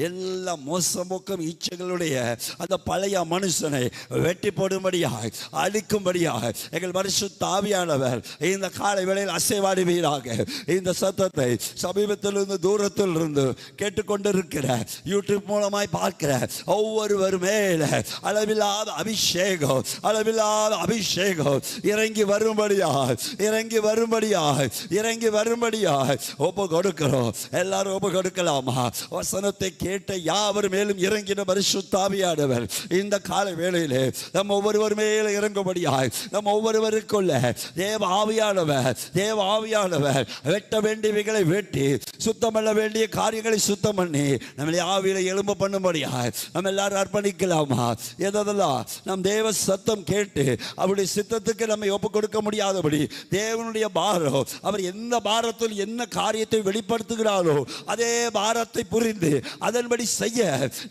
எல்லா மோசமோக்கம் இச்சைகளுடைய அந்த பழைய மனுஷனை வெட்டி போடும்படியாக, அழிக்கும்படியாக எங்கள் பரிசுத்த ஆவியானவர் இந்த காலை வேளையில் அசைவாடுவீராக. இந்த சத்தத்தை சமீபத்திலிருந்து தூரத்தில் இருந்து கேட்டுக்கொண்டிருக்கிற, யூடியூப் மூலமாய் பார்க்கிற ஒவ்வொருவரும் மேல அளவில்லாத அபிஷேகம், அளவில்லாத அபிஷேகம் இறங்கி வரும்படியாய், இறங்கி வரும்படியாய், இறங்கி வரும்படியாய் ஒப்பு கொடுக்கிறோம். எல்லாரும் ஒப்பு கொடுக்கலாமா? வசனத்தை கேட்ட யாவர் மேலும் இறங்கின பரிசுத்த ஆவியானவர் இந்த காலை வேளையிலே நம்ம ஒவ்வொருவர் மேல இறங்கும்படியாய், நம்ம ஒவ்வொருவருக்குள்ள தேவ ஆவியானவர், தேவ ஆவியானவர் வெட்ட வேண்டியவைகளை வெட்டி, சுத்தம் பண்ண வேண்டிய காரியங்களை சுத்தம் பண்ணி நம்மளை ஆவியில எழும்ப பண்ணும்படியாய் நம்ம எல்லாரும் அர்ப்பணிக்கலாமா? எதெல்லாம் நம் தேவ சத்தம் கேட்டு அவருடைய சித்தத்துக்கு நம்மை ஒப்பு கொடுக்க முடியாதபடி தேவனுடைய பாரம், அவர் எந்த பாரத்தில் என்ன காரியத்தை வெளிப்படுத்துகிறாரோ அதே பாரத்தை புரிந்து அதன்படி செய்ய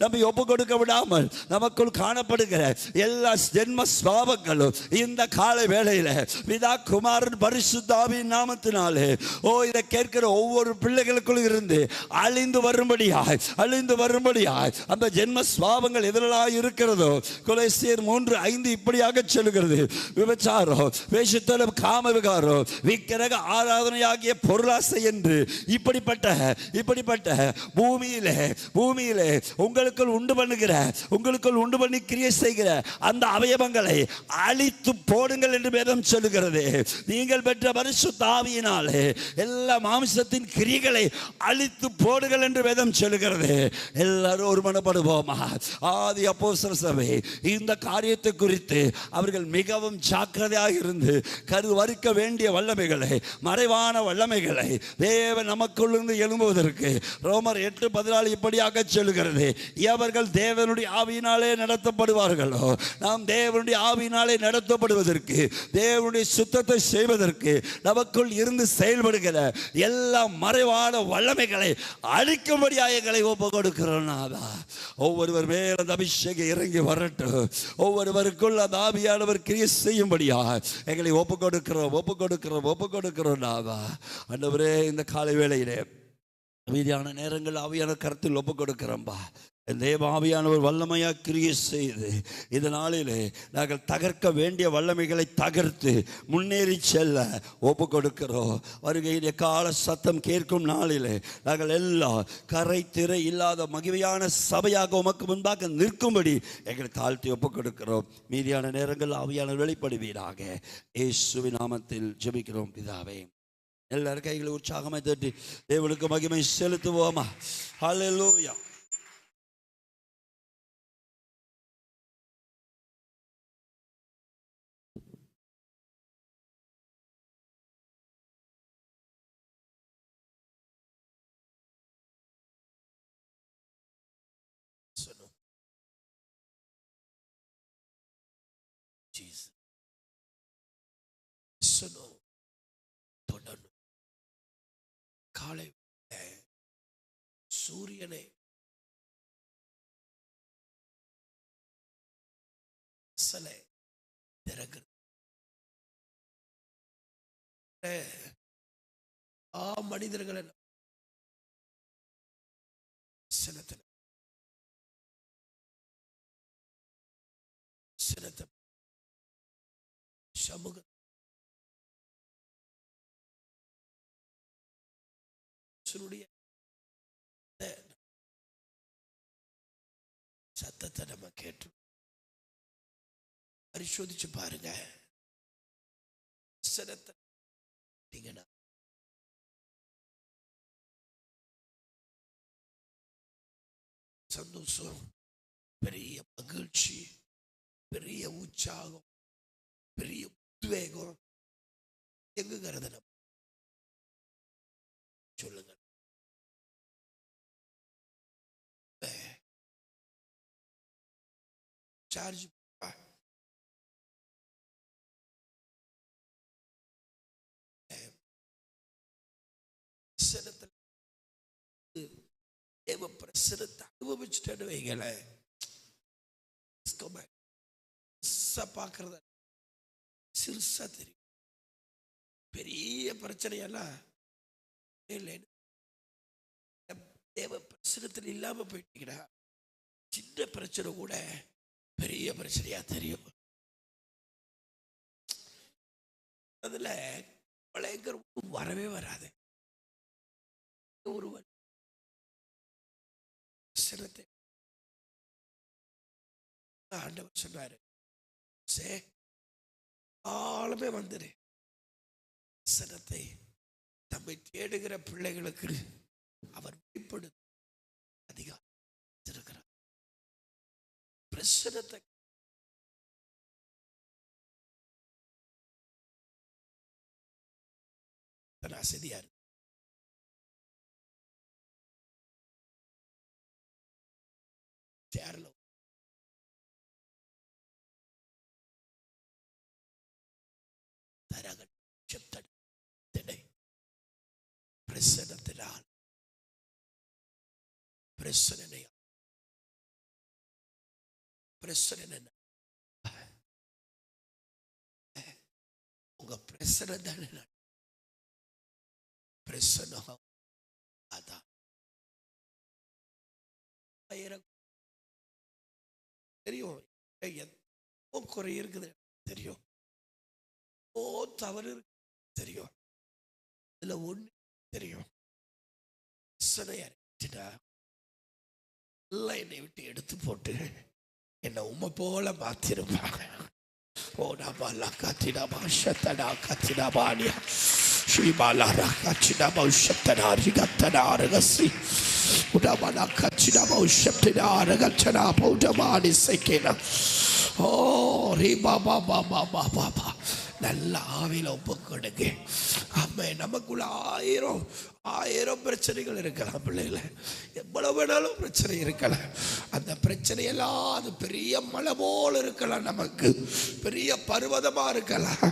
நம்மை ஒப்பு கொடுக்க விடாமல் நமக்குள் காணப்படுகிற எல்லா ஜென்ம சுபாவங்களும் இந்த காலை வேளையில பிதா குமாரன் பரிசுத்த ஆவியின் நாமத்தினாலே இதை கேட்கிற ஒவ்வொரு பிள்ளைகளுக்குள் இருந்து அழிந்து வரும்படியாய், அழிந்து வரும்படியாய் அந்த ஜென்ம சுபாவங்கள் எதிராக இருக்கிறதோ, கொலோசியர் 3:5 இப்படியாக சொல்லுகிறது, விபச்சாரம், வேசித்தனம், காம விகாரம், விக்கிரக ஆராதனையாகிய பொருளாசை என்று இப்படிப்பட்ட பூமியிலே உங்களுக்குள் உண்டு பண்ணி கிரியை செய்கிற அந்த அவயவங்களை அழித்து போடுங்கள் என்று வேதம் சொல்லுகிறது. நீங்கள் பெற்ற பரிசுத்த ஆவியினாலே எல்லா மாம்சத்தின் கிரியைகளை அழித்து போடுங்கள் என்று வேதம் சொல்லுகிறது. எல்லாரும் ஒருமனப்படுவோமா? ஆதி அப்போஸ்தலர் சபை இந்த காரியத்தை குறித்து அவர்கள் மிகவும் ஜாக்கிரதையாக இருந்து கருவறுக்க வேண்டிய வல்லமைகளை, மறைவான வல்லமைகளை தேவன் நமக்குள்ளிருந்து எழும்புவதற்கு ரோமர் 8:14 இப்படியாக சொல்லுகிறது, எவர்கள் தேவனுடைய ஆவியினாலே நடத்தப்படுவார்களோ, நாம் தேவனுடைய ஆவியினாலே நடத்தப்படுவதற்கு, தேவனுடைய சுத்தத்தை செய்வதற்கு நமக்குள் இருந்து செயல்படுகிற எல்லா மறைவான வல்லமைகளை அழிக்கும்படியாக எங்களை ஒப்பு கொடுக்கிறோம். ஒவ்வொருவர் மேல் அந்த அபிஷேகம் இறங்கி வரட்டும். ஒவ்வொருவருக்குள் அந்த ஆவியானவர் கிரியை செய்யும்படியா எங்களை ஒப்பு கொடுக்கிறோம். ஆண்டவரே, இந்த காலை வேளையிலே அமைதியான நேரங்கள் ஆவியான கருத்தில் ஒப்பு கொடுக்கிறோம்பா. தேவ ஆவியானவர் வல்லமையா கிரியை செய்து இந்த நாளிலே நாங்கள் தகர்க்க வேண்டிய வல்லமைகளை தகர்த்து முன்னேறி செல்ல ஒப்பு கொடுக்கிறோம். வருகையிலே கால சத்தம் கேட்கும் நாளிலே நாங்கள் எல்லாம் கரை திரை இல்லாத மகிமையான சபையாக உமக்கு முன்பாக நிற்கும்படி எங்களை தாழ்த்தி ஒப்பு கொடுக்கிறோம். மீதியான நேரங்கள் ஆவியானவர் வெளிப்படுவீராக. இயேசுவின் நாமத்தில் ஜெபிக்கிறோம் பிதாவே. எல்லாரும் கைகளை உற்சாகமாய் தட்டி தேவனுக்கு மகிமை செலுத்துவோமா? ஹல்லேலூயா. காலை சூரியனை மனிதர்களை சமூக சத்தத்தை நம்ம கேட்டு பரிசோதிச்சு பாருங்க. சந்தோஷம், பெரிய மகிழ்ச்சி, பெரிய உற்சாகம், பெரிய உத்வேகம் எங்குங்கிறத நம்ம சொல்லுங்க. சார்ஜ் பிரசனத்தை அனுபவிச்சுட்டு வைங்கள பார்க்கறத சிறுசா தெரியும். பெரிய பிரச்சனையெல்லாம் தேவ பிரச்சனத்தில் இல்லாம போயிட்டீங்கன்னா சின்ன பிரச்சனை கூட பெரிய பிரச்சனையா தெரியும். அதுல பயங்கர வரவே வராது. ஒரு பிரச்சனத்தை
ஆண்டவர் சொன்னாரு, ஆளுமே வந்துரு, பிரசன்னத்தை தம்மை தேடுகிற பிள்ளைகளுக்கு அவர் வெளிப்படுத்த அதிகாரம் இருக்கிறார். பிரசன்னத்தை ஆசையா இருக்கு. சேர்ல பிரசன்னத்தினால் பிரசன்னை உங்க பிரசனை தானே பிரசனம். அதான் தெரியும், எத்தோ குறை இருக்குது தெரியும், ஓ தவறு தெரியும், இதுல ஒண்ணு தெரியும், எல்லாம் என்னை விட்டு எடுத்து போட்டு என்னை உண்மை போல மாத்திருப்பாங்க. ஓடாபாலா காத்திடாபா ஷத்தடா காத்திடாபானியா ஸ்ரீபாலாரா காச்சிடாபா ஷத்தனாரி கத்தனாரகசி உடாபாலா காச்சிடாபா ஷத்தனாரகச்சனா பௌடமானி சைக்கேனா. ஓ ரீ பாபா பாபா பாபா பா நல்ல ஆவில ஒப்பு கொடுங்க. ஆமே, நமக்குள்ள ஆயிரம் பிரச்சனைகள் இருக்கலாம் பிள்ளைகளை, எவ்வளவு வேணாலும் பிரச்சனை இருக்கலாம். அந்த பிரச்சனையெல்லாம் அது பெரிய மலை போல இருக்கலாம், நமக்கு பெரிய பர்வதமா இருக்கலாம்.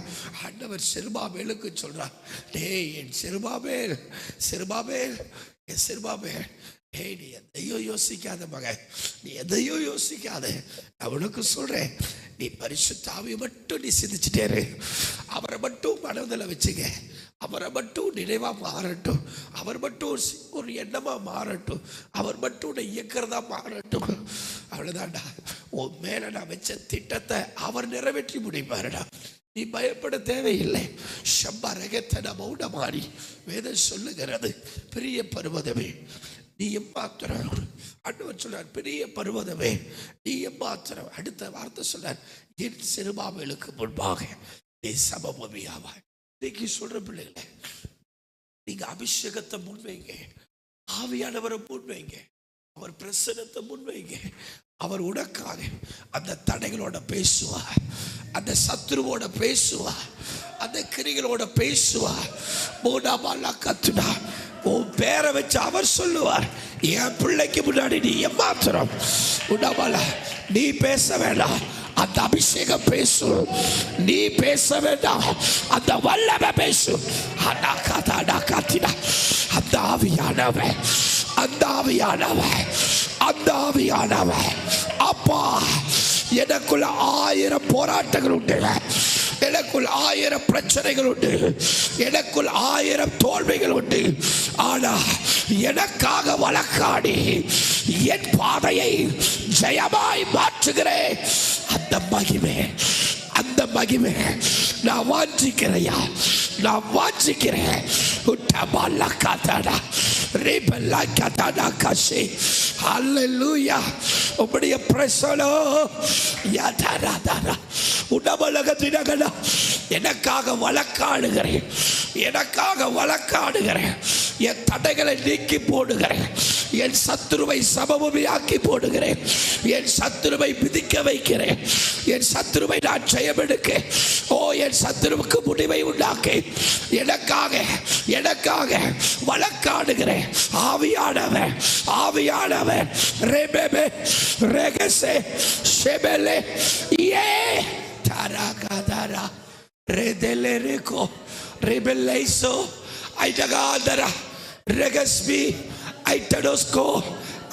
ஆண்டவர் செருபாபேலுக்கு சொல்றார், டேய் என் செருபாபேல் செருபாபேல் என் செருபாபேல், ஏய் நீ எதையும் யோசிக்காத மகன், நீ எதையும் யோசிக்காத. நான் உனக்கு சொல்றேன், நீ பரிசுத்த ஆவியை மட்டும் நீ சிந்திச்சுட்டே இரு. அவரை மட்டும் மனதில் வச்சுக்க, அவரை மட்டும் நினைவா மாறட்டும், அவர் மட்டும் ஒரு எண்ணமா மாறட்டும், அவர் மட்டும் உன்னை இயக்கிறதா மாறட்டும். அவ்வளவுதான்டா, உன் மேல நான் வச்ச திட்டத்தை அவர் நிறைவேற்றி முடிப்பாருடா. நீ பயப்பட தேவையில்லை. ஷம்பா ரகத்தன மௌனமாரி வேதம் சொல்லுகிறது, பெரிய பர்வதமே நீ எம்மாத்திரம். ஆண்டவர் சொன்னார், பெரிய பர்வதமே நீ எம்மாத்திரம். அடுத்த வார்த்தை சொன்னார், என் செருபாபேலுக்கு முன்பாக நீ சமபூமியாவாய். இன்னைக்கு சொல்ற பிள்ளைகளை, நீங்க அபிஷேகத்தை முன்வைங்க, ஆவியானவரை முன்வைங்க, அவர் பிரசன்னத்தை முன்வைங்க. அவர் உனக்காக அந்த தடைகளோட பேசுவார், அந்த சத்துருவோட பேசுவார், அந்த கிரிகளோட பேசுவார். மூடாமாலா கத்துடா உன் பேரை வச்சு அவர் சொல்லுவார், என் பிள்ளைக்கு முன்னாடி நீ ஏமாத்திரம் உடாமாலா நீ பேச வேண்டாம், அந்த அபிஷேகம் பேசு. நீ பேச வேண்டாம், அந்த வல்லமை பேசு. அந்த ஆவியானவன், அந்த ஆவியானவன், அந்த ஆவியானவன். அப்பா, எனக்குள்ள 1000 போராட்டங்கள் உண்டு, எனக்குள் 1000 பிரச்சனைகள் உண்டு, எனக்குள் 1000 தோல்விகள் உண்டு. ஆனா எனக்காக வழக்காடி என் பாதையை ஜெயமாய் மாற்றுகிறேன். அந்த மகிமை, அந்த மகிமை நான் வாஞ்சிக்கிறையா, நான் வாஞ்சிக்கிறேன். உம்முடைய பிரசனம் உடம்பலகத்தினகடா எனக்காக வழக்காடுகிறேன், எனக்காக வழக்காடுகிறேன். என் தடைகளை நீக்கி போடுகிறேன், என் சத்துருவை சமபூமியாக்கி போடுகிறேன், என் சத்துருவை மிதிக்க வைக்கிறேன், என் சத்துருவை நான் ஜெயமெடுக்க, ஓ என் சத்துருவுக்கு முடிவை உண்டாக்க எனக்காக எனக்காக வழக்காடுகிறேன். ஆவியானவர், ஆவியானவர் ரெபெபே ரெகசே ஷெபெலே ஏ தரகதரா ரெதெலெரிகோ ரெபெலைசோ ஐடகாதரா ரெகஸ்பி ஐட்டடோஸ்கோ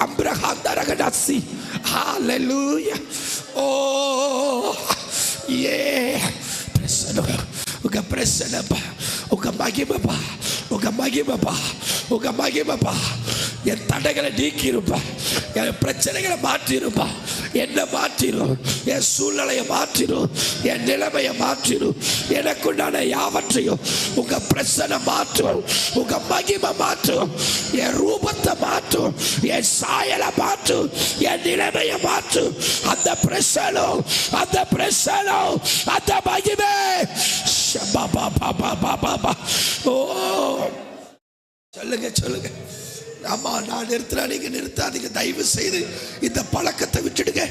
அம்ப்ரஹாந்தரகடாசி. ஹalleluya. ஓ ஏ பிரசன்னம், உங்க பிரசன்னப்பா, உங்க மகிமைப்பா, உங்க மகிமைப்பா, உங்க மகிமைப்பா. என் தடைகளை நீக்கி இருப்பா, என் பிரச்சனைகளை மாற்றி இருப்பா, என்ன மாற்றிடும், என் சூழ்நிலையை மாற்றிடும், என் நிலைமையை மாற்றிடும். எனக்குண்டான யாவற்றையும் உங்க பிரசனை மாற்றும், உங்க மகிமை மாற்றும், என் ரூபத்தை மாற்றும், என் சாயலை மாற்றும், என் நிலைமையை மாற்றும். அந்த பிரசனோ, அந்த பிரசனோ, அந்த மகிமை. ஓ சொல்லுங்க சொல்லுங்க. ஆமா, நான் நிறுத்துறேன், நீங்க நிறுத்தாதீங்க. தயவு செய்து இந்த பழக்கத்தை விட்டுடுங்க.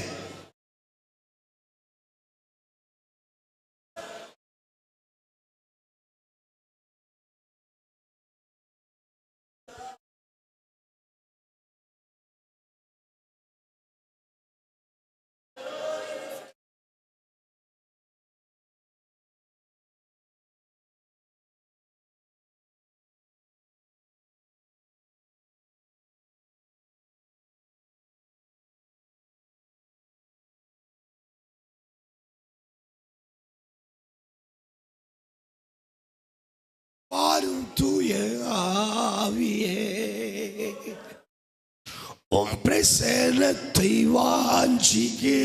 வாரும் தூய ஆவியே, உம் பிரசன்னத்தை வாஞ்சிக்கிறோம்.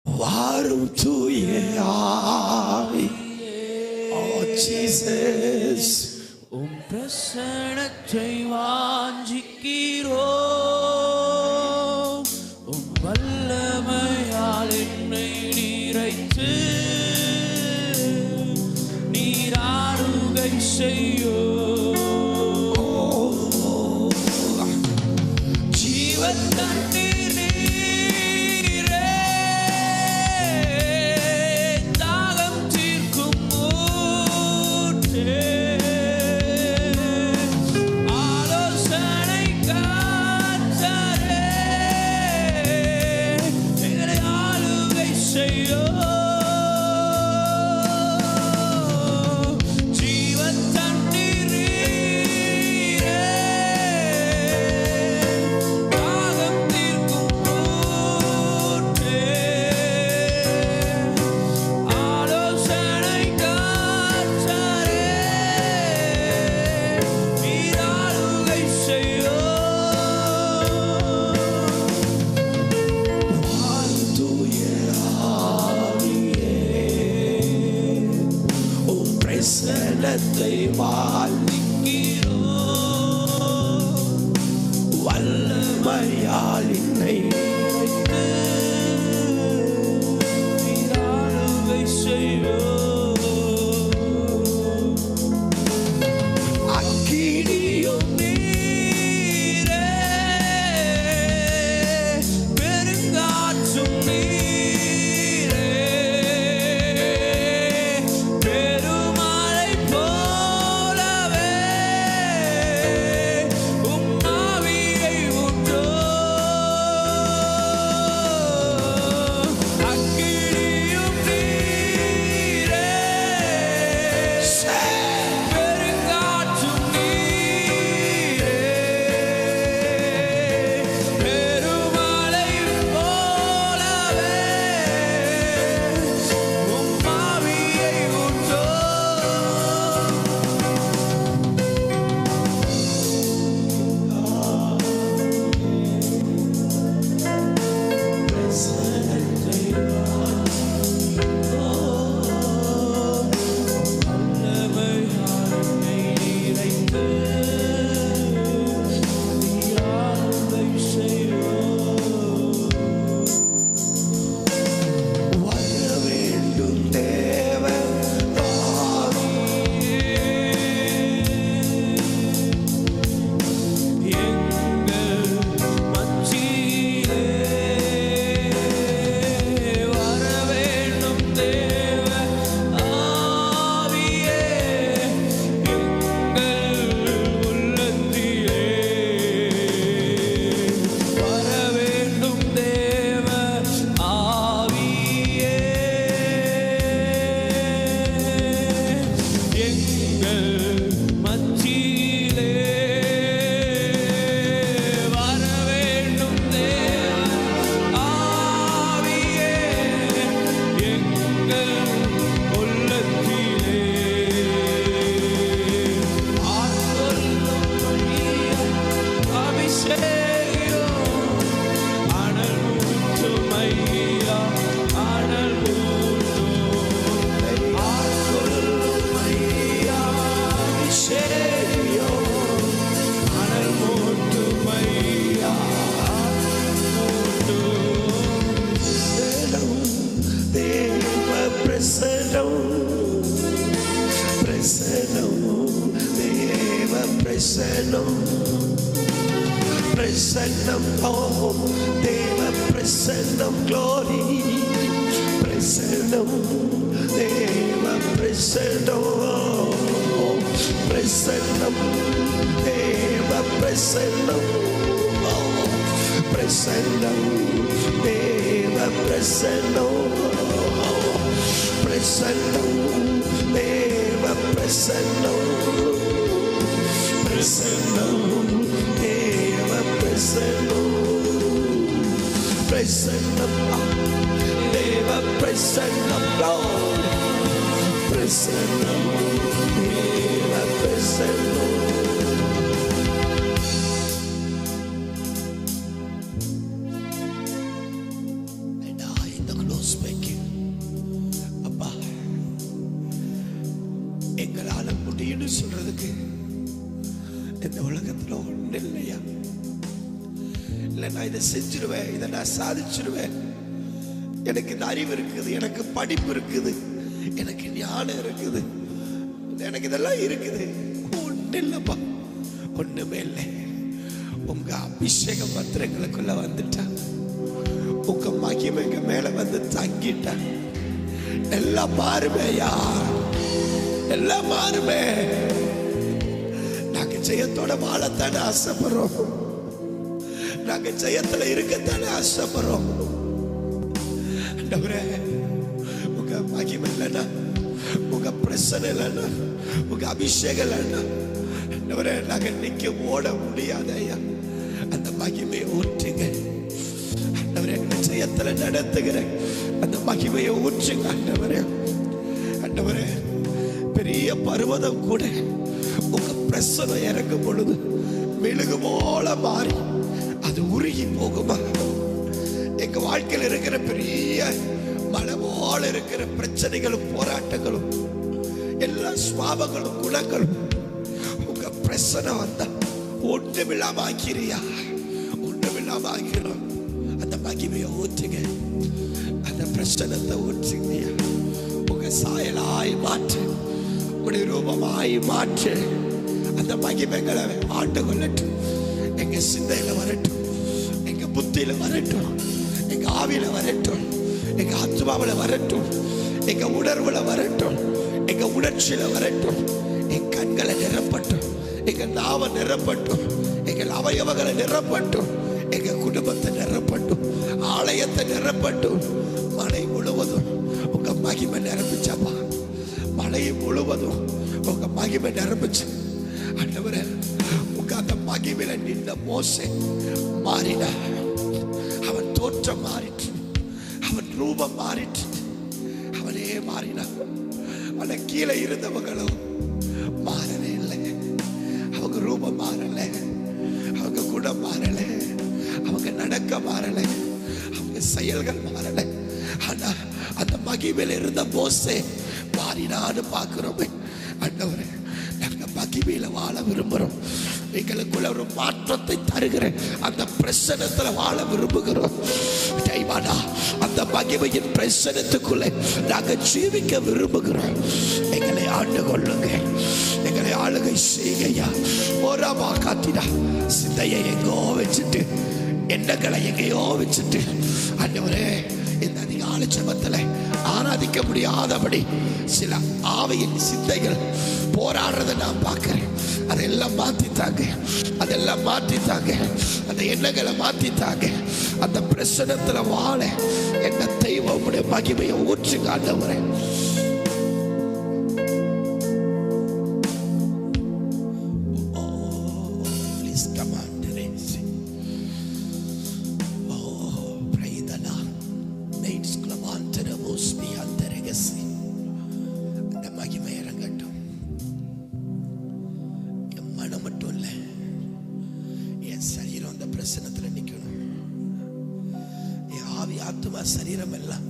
வாரும் தூய ஆவியே, ஓ ஜீசஸ்,
உம் பிரசன்னத்தை வாஞ்சிக்கிறோம். உம் வல்லமையால் என்னை நிறைத்து நீராளுகை செய்யோ. ஜீவன் தண்ணீர் நீரே, தாகம் தீர்க்கும் ஊற்றே,
பிரசன்னத்தை வாஞ்சிக்கிறோம். வல்லமையால் என்னை நீராளுகை செய்யோ. அக்கினியும் நீரே, பெருங்காற்றும் நீரே, பெருமழை போலவே பிரசன்னம் பிரசன்னம் தேவ பிரசன்னம் glory பிரசன்னம் தேவ பிரசன்னம் பிரசன்னம் தேவ பிரசன்னம் பிரசன்னம் தேவ பிரசன்னம் பிரசன்னம் தேவ பிரசன்னம் பிரசன்னம் தேவ பிரசன்னம் பிரசன்னம் தேவ பிரசன்னம் பிரசன்னம் தேவ பிரசன்னம். And I in the close speaking, அப்பா எங்களால முடியும்னு சொல்றதுக்கு இந்த உலகத்துல ஒண்ணு இல்லையா? இல்லை நான் இதை செஞ்சிருவேன், இதை நான் சாதிச்சிருவேன், எனக்கு இந்த அறிவு இருக்குது, எனக்கு படிப்பு இருக்குது, எனக்கு ஞானம் இருக்குது, எனக்கு இதெல்லாம் இருக்குது. ஒண்ணு இல்லப்பா, ஒண்ணுமே இல்லை. உங்க அபிஷேக பத்திரங்களுக்குள்ள வந்துட்டா, உங்க மகிமை எங்க மேல வந்து தங்கிட்டா, எல்லாம் மாறுமேயா, எல்லாம் மாறுமே. நாங்க ஜெயத்தோட வாழத்தானே ஆசைப்படுறோம், நாங்க ஜெயத்துல இருக்கத்தானே ஆசைப்படுறோம். ஆண்டவரே, உங்க மகிமை இல்லைன்னா, உங்க பிரசனை இல்லைன்னா, உங்க அபிஷேகம் இல்லைன்னா, ஆண்டவரே நாங்க நிக்க ஓட முடியாத ஐயா. அந்த மகிமையை ஊற்றுங்க ஆண்டவரே, எங்க ஜெயத்துல நடத்துகிற அந்த மகிமையை ஊற்றுங்க ஆண்டவரே. ஆண்டவரே, பெரிய பர்வதம் கூட உங்க பிரசனை இறங்கும் பொழுது மெழுகு போல மாறி அது உருகி போகுமா? எங்க வாழ்க்கையில் இருக்கிற பெரிய மலை போல இருக்கிற பிரச்சனைகளும் போராட்டங்களும் எல்லா சுவாபங்களும் குணங்களும் உங்க பிரசனை வந்தா ஒன்றுமில்லாம ஆக்கிறியா? ஒன்றுமில்லாம ஆக்கிறோம். அந்த மகிமையை ஊற்றுங்க, அந்த பிரசனத்தை ஊற்றுங்கய்யா. உங்க சாயலாய் மாற்று, உங்களுடைய ரூபமாய் மாற்று. அந்த மகிமைகளை ஆண்டு கொள்ளட்டும், எங்க சிந்தையில வரட்டும், எங்க புத்தியில வரட்டும், எங்க ஆவியில வரட்டும், எங்க ஆத்மாவில வரட்டும், எங்க உணர்வுல வரட்டும், எங்க உணர்ச்சியில வரட்டும். என் கண்களை நிரப்பட்டும், எங்க நாவ நிரப்பட்டும், எங்கள் அவயவங்களை நிரப்பட்டும், எங்க குடும்பத்தை நிரப்பட்டும், ஆலயத்தை நிரப்பட்டும். மலை முழுவதும் உங்க மகிமை நிரம்பிச்சப்பா, மலை முழுவதும் உங்க மகிமை நிரம்பிச்சு. ஆண்டவரே, உங்க அந்த மகிமையில நின்ற மோசே மாறினா, அவன் தோற்றம் மாறிட்டு, அவன் ரூபம் மாறிட்டு, அவனே மாறினான். ஆனா கீழே இருந்தவங்களும் மாறவே இல்லை. அவங்க ரூபம் மாறல, அவங்க குணம் மாறல, அவங்க நடக்க மாறல, அவங்க செயல்கள் மாறல. ஆனா அந்த மகிமையில இருந்த மோசே மாறினான்னு பார்க்கிறோமே. ஆண்டவரே, நாங்க மகிமையில வாழ விரும்புகிறோம். எங்களுக்குள்ள ஒரு மாற்றத்தை தருகிற அந்த பிரசனத்துல வாழ விரும்புகிறோம். அந்த மகிமையின் பிரசனத்துக்குள்ள நாங்க ஜீவிக்க விரும்புகிறோம். எங்களை ஆண்டு கொள்ளுங்க, எங்களை ஆளுகை செய்கையா. ஓராமா காத்திடா, சிந்தையை எங்கோ வச்சுட்டு, எண்ணங்களை எங்கேயோ வச்சுட்டு, ஆண்டவரே இந்த அதிகாலை ஜெபத்துல ஆராதிக்க முடியாதபடி சில ஆவியின் சிந்தைகள் போராடுறதை நான் பார்க்கிறேன். அதெல்லாம் மாத்தித்தாங்க, அதெல்லாம் மாத்தித்தாங்க, அந்த எண்ணங்களை மாத்தித்தாங்க. அந்த பிரசனத்துல வாழ என்ன தெய்வம் மகிமையை ஊற்றுங்க ஆண்டவரே. சரீரம் எல்லாம்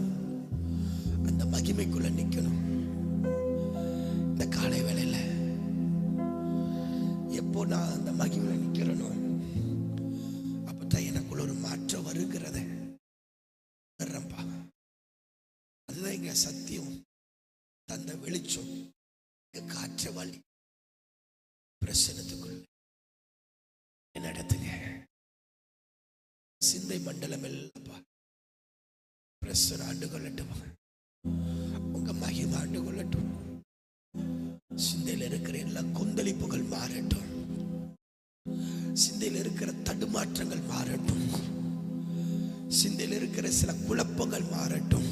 அந்த மகிமைக்குள்ள நிக்கணும். இந்த காலை வேளையில எப்போ நான் அந்த மகிமையில நிக்கிறேனோ அப்பதான் எனக்குள்ள ஒரு மாற்றம் வருகிறது. அதுதான் எங்க சத்தியம் தந்த வெளிச்சம், காற்று வழி பிரசனத்துக்குள்ள நடத்துங்க. சிந்தை மண்டலம் எல்லாம் பிரசன ஆண்டு கொள்ளட்டும். உங்க மகிமை ஆண்டு கொள்ளட்டும். சிந்தையில் இருக்கிற எல்லா கொந்தளிப்புகள் மாறட்டும். சிந்தையில் இருக்கிற தடுமாற்றங்கள் மாறட்டும். சிந்தையில் இருக்கிற சில குழப்பங்கள் மாறட்டும்.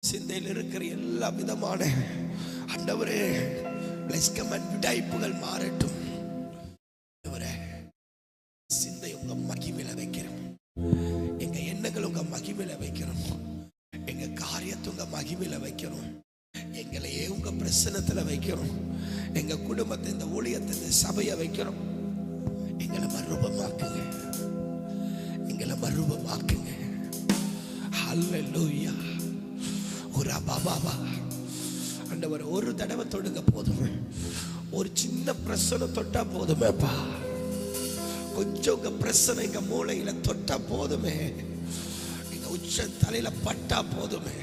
சிந்தையில் இருக்கிற எல்லா விதமான ஆண்டவரே விடாய்ப்புகள் மாறட்டும். சிந்தை உங்க மகிமையில வைக்கிறோம். எங்க எண்ணங்கள் உங்க மகிமையில வைக்கிறோம். எங்க காரியத்தை உங்க மகிமையில வைக்கிறோம். எங்களையே உங்க பிரசன்னத்துல வைக்கிறோம். எங்க குடும்பத்தை, இந்த ஊழியத்தை, இந்த சபையை வைக்கிறோம். எங்களை மறுரூபமாக்குங்க. எங்களை மறுரூபமாக்குங்க. ஹல்லேலூயா. ஒரு பாபா ஆண்டவர், ஒரு தடவை தொடுங்க போதும். ஒரு சின்ன பிரசனை தொட்டா போதுமேப்பா. கொஞ்சம் உங்க பிரசனை எங்க மூளையில தொட்டா போதுமே. எங்க உச்ச தலையில பட்டா போதுமே.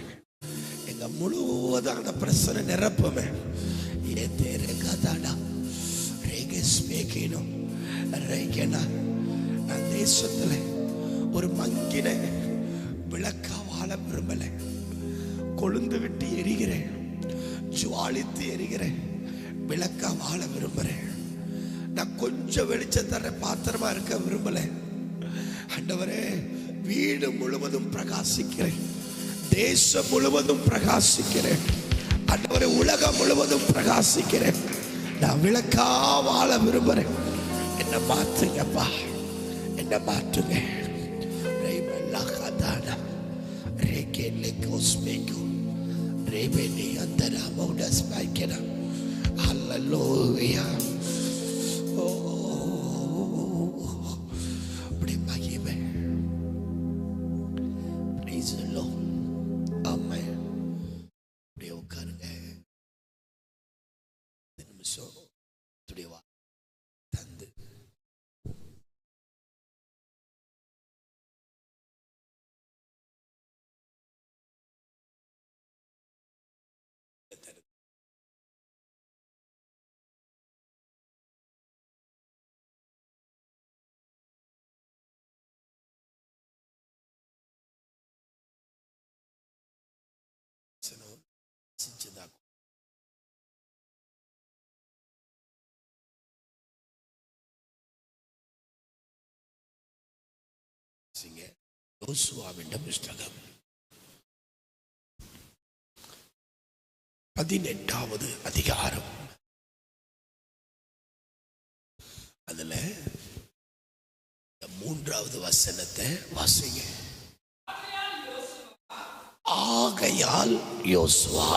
எங்க முழுவதும் அந்த பிரசனை நிரப்புமே. ஏ தேரே கதாடா ரேகே ஸ்பேக்கினோ ரேகேனா. நான் தேசத்துல ஒரு மங்கின விளக்கா வாழ விரும்பல. கொழுந்து விட்டு எரிகிறேன், ஜுவாலித்து எரிகிறேன், விளக்கா வாழ விரும்புறேன். நான் கொஞ்சம் வெளிச்சம் தர பாத்திரமா இருக்க விரும்பல. ஆண்டவரே, வீடு முழுவதும் பிரகாசிக்கிறேன், தேசம் முழுவதும் பிரகாசிக்கிறேன். ஆண்டவரே, உலகம் முழுவதும் பிரகாசிக்கிறேன். நான் விளக்கா வாழ விரும்புறேன். என்ன மாற்றுங்கப்பா, என்ன மாற்றுங்க. Hallelujah. அப்படி மகிமை. Praise the Lord. Amen. அப்படியே உட்காருங்க. நிமிஷம் துடிவா தந்து செஞ்சதாகும். யோசுவாவின் புஸ்தகம் 18வது அதிகாரம். அதுல 3வது வசனத்தை வாசிங்க. ஆகையால் யோசுவா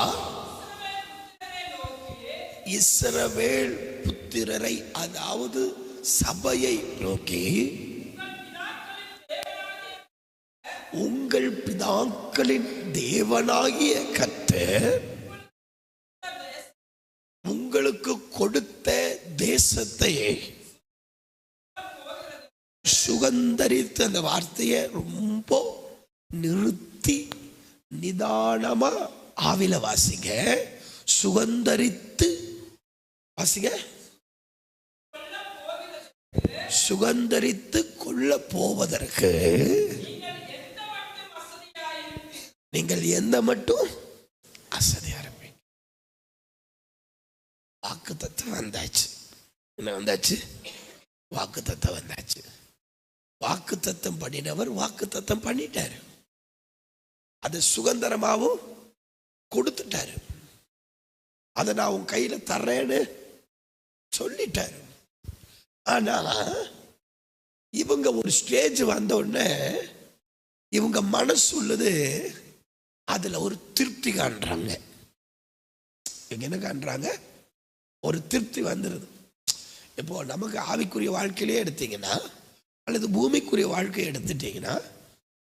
இஸ்ரவேல் புத்திரரை, அதாவது சபையை நோக்கி, உங்கள் பிதாக்களின் தேவனாகிய கர்த்தர் உங்களுக்கு கொடுத்த தேசத்தை சுகந்தரித்து, அந்த வார்த்தையை ரொம்ப நிறுத்தி நிதானமா ஆவில வாசிங்க. சுகந்தரித்து வாசிங்க. சுகந்தரித்து கொள்ள போவதற்கு நீங்கள் எந்த மட்டும் அசதியா இருப்பீங்க. வாக்கு தத்துவம் வந்தாச்சு. என்ன வந்தாச்சு? வாக்கு தத்துவம் வந்தாச்சு. வாக்கு தத்தம் பண்ணினவர் வாக்கு தத்தம் பண்ணிட்டாரு. அது சுதந்திரமாவும் கொடுத்துட்டாரு. அதை நான் உன் கையில தர்றேன்னு சொல்லிட்டாரு. ஆனா இவங்க ஒரு ஸ்டேஜ் வந்த உடனே இவங்க மனசு உள்ளது அதுல ஒரு திருப்தி காண்றாங்க. என்ன காண்றாங்க? ஒரு திருப்தி வந்துடுது. இப்போ நமக்கு ஆவிக்குரிய வாழ்க்கையிலே எடுத்தீங்கன்னா, அல்லது பூமிக்குரிய வாழ்க்கையை எடுத்துட்டீங்கன்னா,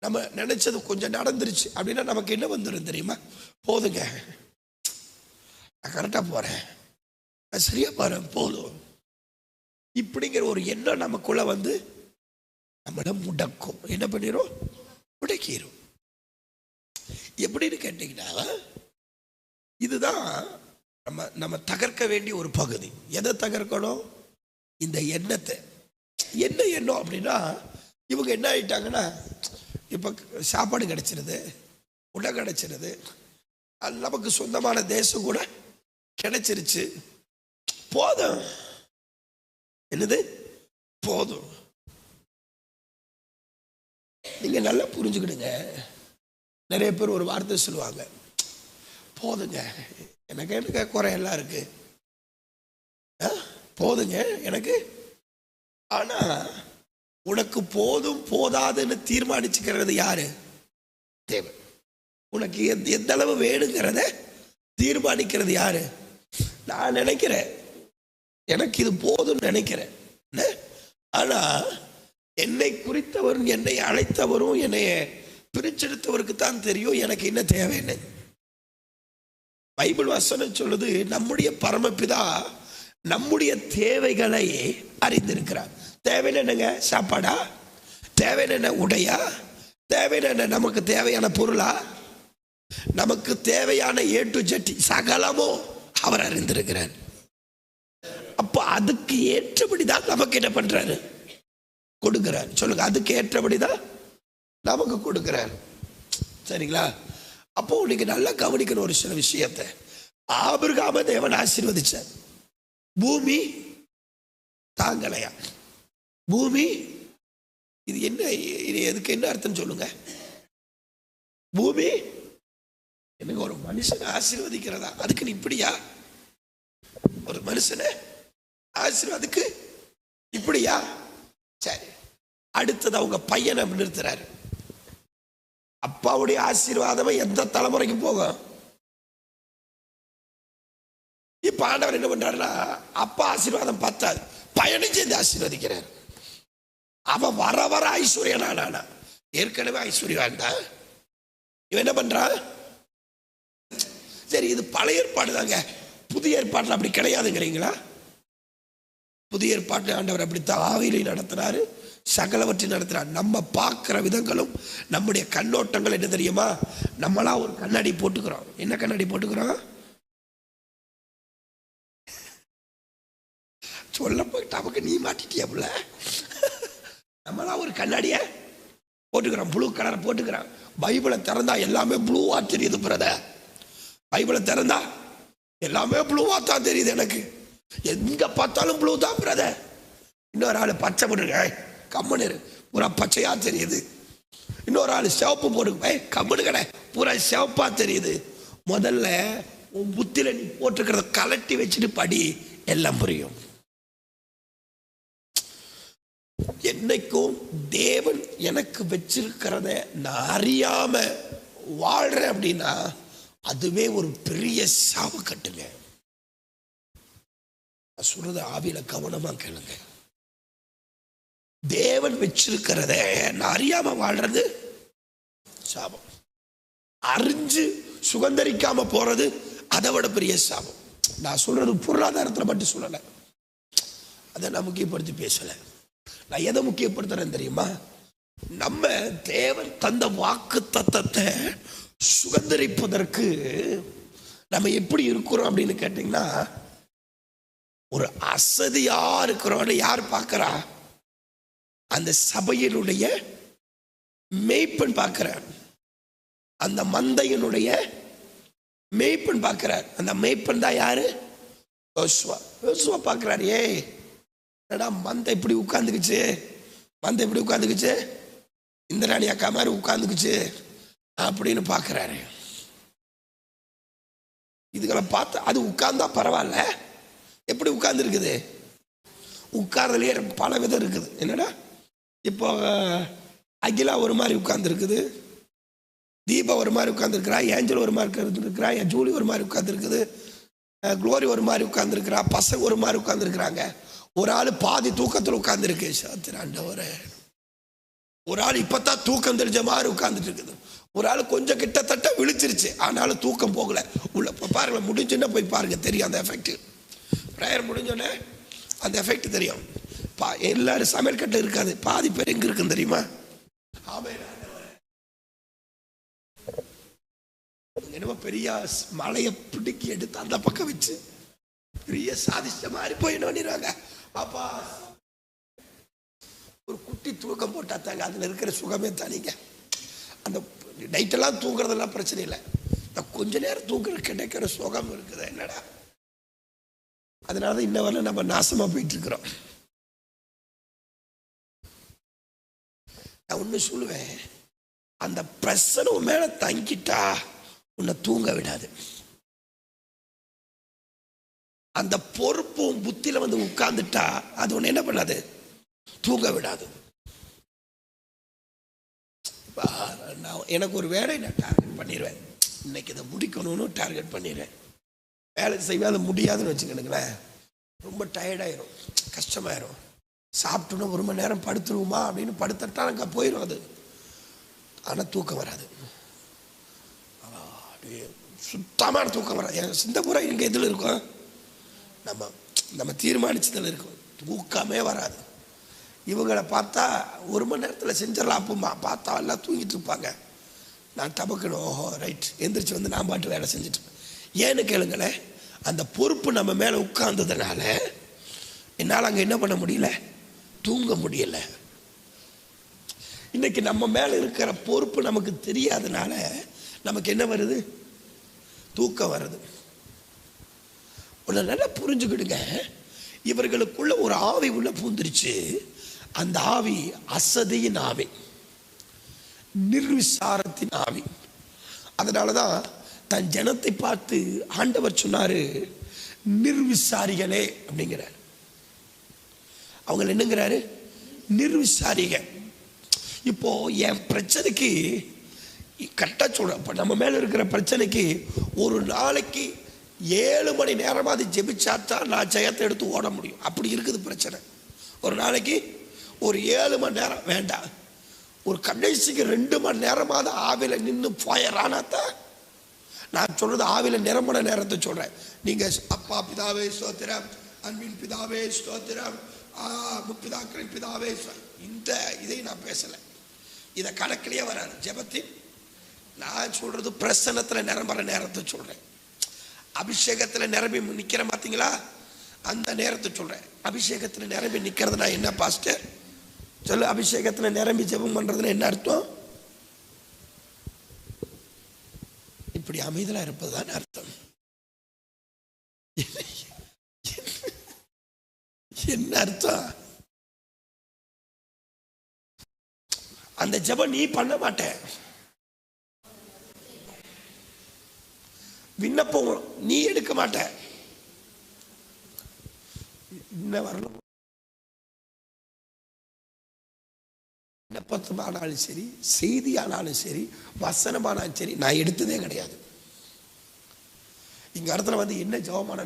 நம்ம நினைச்சது கொஞ்சம் நடந்துருச்சு அப்படின்னா நமக்கு என்ன வந்துடும் தெரியுமா? போதுங்க, நான் கரெக்டா போறேன், நான் சரியா போறேன், போதும், இப்படிங்கிற ஒரு எண்ணம் நமக்குள்ள வந்து நம்மள முடக்கும். என்ன பண்ணிரும்? முடக்கிரும். எப்படின்னு கேட்டீங்கன்னா, இதுதான் நம்ம தகர்க்க வேண்டிய ஒரு பகுதி. எதை தகர்க்கணும்? இந்த எண்ணத்தை. என்ன எண்ணம் அப்படின்னா, இவங்க என்ன ஆயிட்டாங்கன்னா, இப்போ சாப்பாடு கிடைச்சிருது, உடை கிடைச்சிருது, அது நமக்கு சொந்தமான தேசம் கூட கிடைச்சிருச்சு, போதும். என்னது போதும்? நீங்க நல்லா புரிஞ்சுக்கிடுங்க. நிறைய பேர் ஒரு வார்த்தை சொல்லுவாங்க, போதுங்க எனக்கு எனக்கு குறையெல்லாம் இருக்கு, போதுங்க எனக்கு. ஆனா உனக்கு போதும் போதாதுன்னு தீர்மானிச்சுக்கிறது யாரு? தேவன். உனக்கு எந்த அளவு வேணுங்கிறத தீர்மானிக்கிறது யாரு? நான் நினைக்கிறேன் எனக்கு இது போதும் நினைக்கிறேன். ஆனா என்னை குறித்தவரும் என்னை அழைத்தவரும் என்னை பிரிச்செடுத்தவருக்கு தான் தெரியும் எனக்கு என்ன தேவைன்னு. பைபிள் வசனம் சொல்லுது, நம்முடைய பரமபிதா நம்முடைய தேவைகளை அறிந்திருக்கிறார். தேவைன்னு என்னங்க? சாப்பாடா? தேவைன்னு என்ன? உடையா? தேவைன்னு என்ன? நமக்கு தேவையான பொருளா? நமக்கு தேவையான A to Z சகலமும் அவர் அறிந்திருக்கிறார். அப்ப அதுக்கு ஏற்றபடிதான் நமக்கு என்ன பண்றாரு? கொடுக்கிறார். சொல்லுங்க, அதுக்கு ஏற்றபடிதான் நமக்கு கொடுக்கிறார். சரிங்களா? அப்போ நீங்க நல்லா கவனிக்கணும் ஒரு சில விஷயத்தை. ஆபிரகாம தேவன் ஆசீர்வதிச்சார், பூமி தாங்கலையா? பூமி இது என்ன, இது எதுக்கு என்ன அர்த்தம் சொல்லுங்க? பூமி எனக்கு ஒரு மனுஷனை ஆசீர்வதிக்கிறதா? அதுக்கு நீ இப்படியா? ஒரு மனுஷனை ஆசீர்வாதுக்கு இப்படியா? சரி, அடுத்தது அவங்க பையனை நிறுத்துறாரு. அப்பாவுடைய ஆசீர்வாதம் எந்த தலைமுறைக்கு போகும்? இப்ப ஆண்டவர் என்ன பண்றாருன்னா, அப்பா ஆசீர்வாதம் பத்தாது, பையனை சேர்ந்து ஆசீர்வதிக்கிறார். அவன் வர வர ஐஸ்வர்யனானா, ஏற்கனவே ஐஸ்வர்யவான் தான். இவன் என்ன பண்றான்? சரி, இது பழைய ஏற்பாடு தாங்க, புதிய ஏற்பாட்டில் அப்படி கிடையாதுங்கிறீங்களா? புதிய ஏற்பாட்டு ஆண்டவர் அப்படித்தான் ஆவியிலே நடத்துறாரு, சகலவற்றை நடத்துறாரு. நம்ம பார்க்கிற விதங்களும் நம்முடைய கண்ணோட்டங்கள் என்ன தெரியுமா? நம்மளா ஒரு கண்ணாடி போட்டுக்கிறோம். என்ன கண்ணாடி போட்டுக்கிறோம்? சொல்ல போய் நமக்கு நீ மாட்டிட்டியாப்புல. நம்மளா ஒரு கண்ணாடிய போட்டுக்கிறோம், ப்ளூ கலர் போட்டுக்கிறோம். பைபிளை திறந்தா எல்லாமே ப்ளூவா தெரியுது பிரதர். பைபிளை திறந்தா எல்லாமே ப்ளூவா தான் தெரியுது எனக்கு. எங்க பார்த்தாலும் ப்ளூ தான் பிரதர். இன்னொரு ஆள் பச்சை போட்டுருக்க, கம்மனு பூரா பச்சையா தெரியுது. இன்னொரு ஆள் சிவப்பு போட்டு, கம்மனு கடை பூரா சிவப்பா தெரியுது. முதல்ல உன் புத்தில நீ போட்டுக்கிறத கலட்டி வச்சுட்டு படி, எல்லாம் புரியும். என்னைக்கும் தேவன் எனக்கு வச்சிருக்கிறத நான் அறியாம வாழ்றேன் அப்படின்னா அதுவே ஒரு பெரிய சாவு கட்டுங்க. சொல்றத ஆவியில கவனமா கேளுங்க. தேவன் வச்சிருக்கிறத நான் அறியாம வாழ்றது சாபம். அறிஞ்சு சுகந்தரிக்காம போறது அதை விட பெரிய சாபம். நான் சொல்றது பொருளாதாரத்தில் மட்டும் சொல்லல, அதை நான் முக்கியப்படுத்தி பேசல. நான் எதை முக்கியப்படுத்துறேன் தெரியுமா? நம்ம தேவன் தந்த வாக்கு தத்தத்தை சுகந்தரிப்பதற்கு நம்ம எப்படி இருக்கிறோம் அப்படின்னு கேட்டீங்கன்னா, ஒரு அசதியா இருக்கிறோம். யார் பார்க்கிறா? அந்த சபையினுடைய மேய்ப்பன் பார்க்கிறார், அந்த மந்தையினுடைய மேய்ப்பன் பார்க்கிறார். அந்த மேய்ப்பன் தான் யாரு? யோசுவா. யோசுவா பார்க்கிறார், ஏய் என்னடா மந்தை இப்படி உட்காந்துக்குச்சு, மந்தை இப்படி உட்காந்துக்குச்சு, இந்த ராணி அக்கா மாதிரி உட்காந்துக்குச்சு அப்படின்னு பார்க்கிறாரு. இதுகளை பார்த்து அது உட்கார்ந்தா பரவாயில்ல, எப்படி உட்கார்ந்து இருக்குது? உட்கார்றதுலேயே பல விதம் இருக்குது. என்னடா இப்போ அகிலா ஒரு மாதிரி உட்கார்ந்து இருக்குது, தீபா ஒரு மாதிரி உட்காந்துருக்கிறா, ஏஞ்சல் ஒரு மாதிரி இருக்கிறா, ஜூலி ஒரு மாதிரி உட்காந்துருக்குது, குளோரி ஒரு மாதிரி உட்காந்துருக்கிறா, பசங்க ஒரு மாதிரி உட்காந்துருக்குறாங்க. ஒரு ஆள் பாதி தூக்கத்தில் உட்காந்துருக்கு, சாத்திராண்டவரே. ஒரு ஆள் இப்பதான் தூக்கம் தெரிஞ்ச மாதிரி உட்கார்ந்துட்டு இருக்குது. ஒரு ஆள் கொஞ்சம் கிட்டத்தட்ட விழிச்சிருச்சு, ஆனாலும் தூக்கம் போகல. உள்ள பாருங்க, முடிஞ்சுன்னா போய் பாருங்க, தெரியும் அந்த எஃபெக்ட். ப்ரேயர் முடிஞ்சோடனே அந்த எஃபெக்ட் தெரியும். எல்லாரும் சமையல் கட்டில் இருக்காது, பாதி பேர் எங்க இருக்குன்னு தெரியுமா? என்னமோ பெரிய மலையை பிடிக்கி எடுத்து அந்த பக்கம் வச்சு பெரிய சாதிச்ச மாதிரி போய் என்ன பண்ணிடுவாங்க. அப்பா ஒரு குட்டி தூக்கம் போட்டா தாங்க அதில் இருக்கிற சுகமே தானீங்க. அந்த நைட்டெல்லாம் தூங்குறதெல்லாம் பிரச்சனை இல்லை, இந்த கொஞ்ச நேரம் தூங்குற கிடைக்கிற சுகம் இருக்குது என்னடா. அதனால தான் இன்ன வரல நம்ம நாசமா போயிட்டு இருக்கிறோம். நான் ஒன்று சொல்லுவேன், அந்த பிரச்சனை உன் மேல தங்கிட்டா உன்னை தூங்க விடாது. அந்த பொறுப்பும் புத்தியில வந்து உட்கார்ந்துட்டா அது உன்னை என்ன பண்ணாது, தூங்க விடாது. எனக்கு ஒரு வேலை நான் டார்கெட் பண்ணிடுவேன், இன்னைக்கு இதை முடிக்கணும்னு டார்கெட் பண்ணிடுவேன். வேலை செய்வேன், அது முடியாதுன்னு வச்சுக்கணுங்களேன், ரொம்ப டயர்டாயிரும், கஷ்டமாயிரும். சாப்பிட்டோன்னா 1 மணி நேரம் படுத்துருவோமா அப்படின்னு படுத்துட்டா அங்கே போயிடும் அது. ஆனால் தூக்கம் வராது, சுத்தமான தூக்கம் வராது. என் சிந்தபுரம் இங்கே எதில் இருக்கும், நம்ம தீர்மானிச்சதில் இருக்கும், தூக்கமே வராது. இவங்களை பார்த்தா 1 மணி நேரத்தில் செஞ்சிடலாம், அப்பமா பார்த்தா எல்லாம் தூங்கிட்டு இருப்பாங்க. நான் டபக்குன்னு ஓஹோ ரைட் எந்திரிச்சு வந்து நான் பாட்டு வேலை செஞ்சுட்டு. ஏன்னு கேளுங்களேன், அந்த பொறுப்பு நம்ம மேலே உட்கார்ந்ததுனால என்னால் அங்கே என்ன பண்ண முடியல, தூங்க முடியல. இன்னைக்கு நம்ம மேலே இருக்கிற பொறுப்பு நமக்கு தெரியாதனால நமக்கு என்ன வருது, தூக்கம் வருது. ஒன்று நல்லா புரிஞ்சுக்கிடுங்க, இவர்களுக்குள்ள ஒரு ஆவி உள்ள பூந்துருச்சு. அந்த ஆவி அசதியின் ஆவி, நிர்விசாரத்தின் ஆவி. அதனாலதான் தன் ஜனத்தை பார்த்து ஆண்டவர் சொன்னாரு, நிர்விசாரிகளே அப்படிங்கிறார். அவங்க என்னங்கிறாரு, நிர்விசாரிக. இப்போ என் பிரச்சனைக்கு கரெக்டா சொல்றேன், இப்போ நம்ம மேல இருக்கிற பிரச்சனைக்கு ஒரு நாளைக்கு 7 மணி நேரமாவது ஜெபிச்சாத்தான் நான் ஜெயத்தை எடுத்து ஓட முடியும். அப்படி இருக்குது பிரச்சனை. ஒரு நாளைக்கு ஒரு 7 மணி நேரம் வேண்டாம், ஒரு கடைசிக்கு 2 மணி நேரமாவது ஆவில நின்று ஃபயர் ஆனாத்தான். நான் சொல்றது ஆவில நிரம்புன நேரத்தை சொல்றேன். நீங்க அப்பா பிதாவே ஸ்தோத்திரம், அன்பின் பிதாவே ஸ்தோத்திரம், முப்பிதாக்களின் பிதாவே, இந்த இதை நான் பேசல, இதை கணக்கிலேயே வராது ஜெபத்தின். நான் சொல்றது பிரசன்னத்துல நிரம்புற நேரத்தை சொல்றேன். அபிஷேகத்துல நிரம்பி நிக்கிற பார்த்தீங்களா, அந்த நேரத்தை சொல்றேன். அபிஷேகத்துல நிரம்பி நிக்கிறதுனா என்ன பாஸ்டர் சொல்லு? அபிஷேகத்துல நிரம்பி ஜெபம் பண்றதுன்னு என்ன அர்த்தம்? இப்படி அமைதலா இருப்பதுதான் அர்த்தம். என்ன அர்த்தம்? அந்த ஜெபம் நீ பண்ண மாட்ட, விண்ணப்பம் நீ எடுக்க மாட்ட. இன்ன வரலாம் விண்ணப்பமானாலும் சரி, செய்தியானாலும் சரி, வசனமானாலும் சரி, நான் எடுத்ததே கிடையாது. இங்க இடத்துல வந்து என்ன ஜெபமான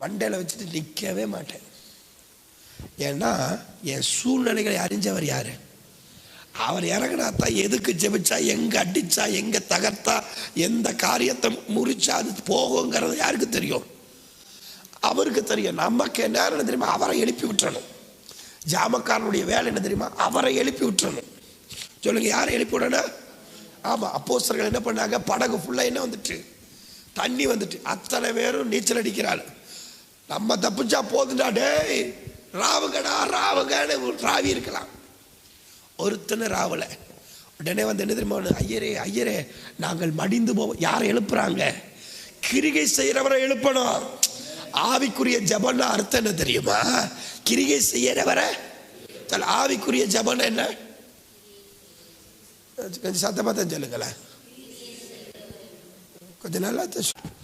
மண்டையில வச்சுட்டு நிற்கவே மாட்டேன். ஏன்னா என் சூழ்நிலைகளை அறிஞ்சவர் யாரு? அவர் இறங்கினாத்தான் எதுக்கு ஜெபிச்சா, எங்க அடிச்சா, எங்க தகர்த்தா, எந்த காரியத்தை முறிச்சா அது போகுங்கிறது யாருக்கு தெரியும்? அவருக்கு தெரியும். நமக்கு என்ன தெரியுமா, அவரை எழுப்பி விட்டுறணும். ஜாமக்காரனுடைய வேலை என்ன தெரியுமா, அவரை எழுப்பி விட்டுறணும். சொல்லுங்க, யாரை எழுப்பி விடணும்? ஆமா, அப்போஸ்தலர்கள் என்ன பண்ணாங்க, படகு ஃபுல்லா என்ன வந்துட்டு, தண்ணி வந்துட்டு, அத்தனை பேரும் நீச்சல் அடிக்கிறாள். நம்ம தப்பிச்சா போதுண்டா, டேய் ராவுங்கடா ராவுங்கன்னு ராவி இருக்கலாம், ஒருத்தனை ராவல. உடனே வந்து என்ன தெரியுமா, ஐயரே ஐயரே நாங்கள் மடிந்து போவோம். யாரை எழுப்புறாங்க? கிரிகை செய்யறவரை எழுப்பணும். ஆவிக்குரிய ஜபம்னா அர்த்தம் என்ன தெரியுமா? கிரிகை செய்யறவரை. ஆவிக்குரிய ஜபம் என்ன? கொஞ்சம் சத்தமா தான் சொல்லுங்களேன், கொஞ்சம் நல்லா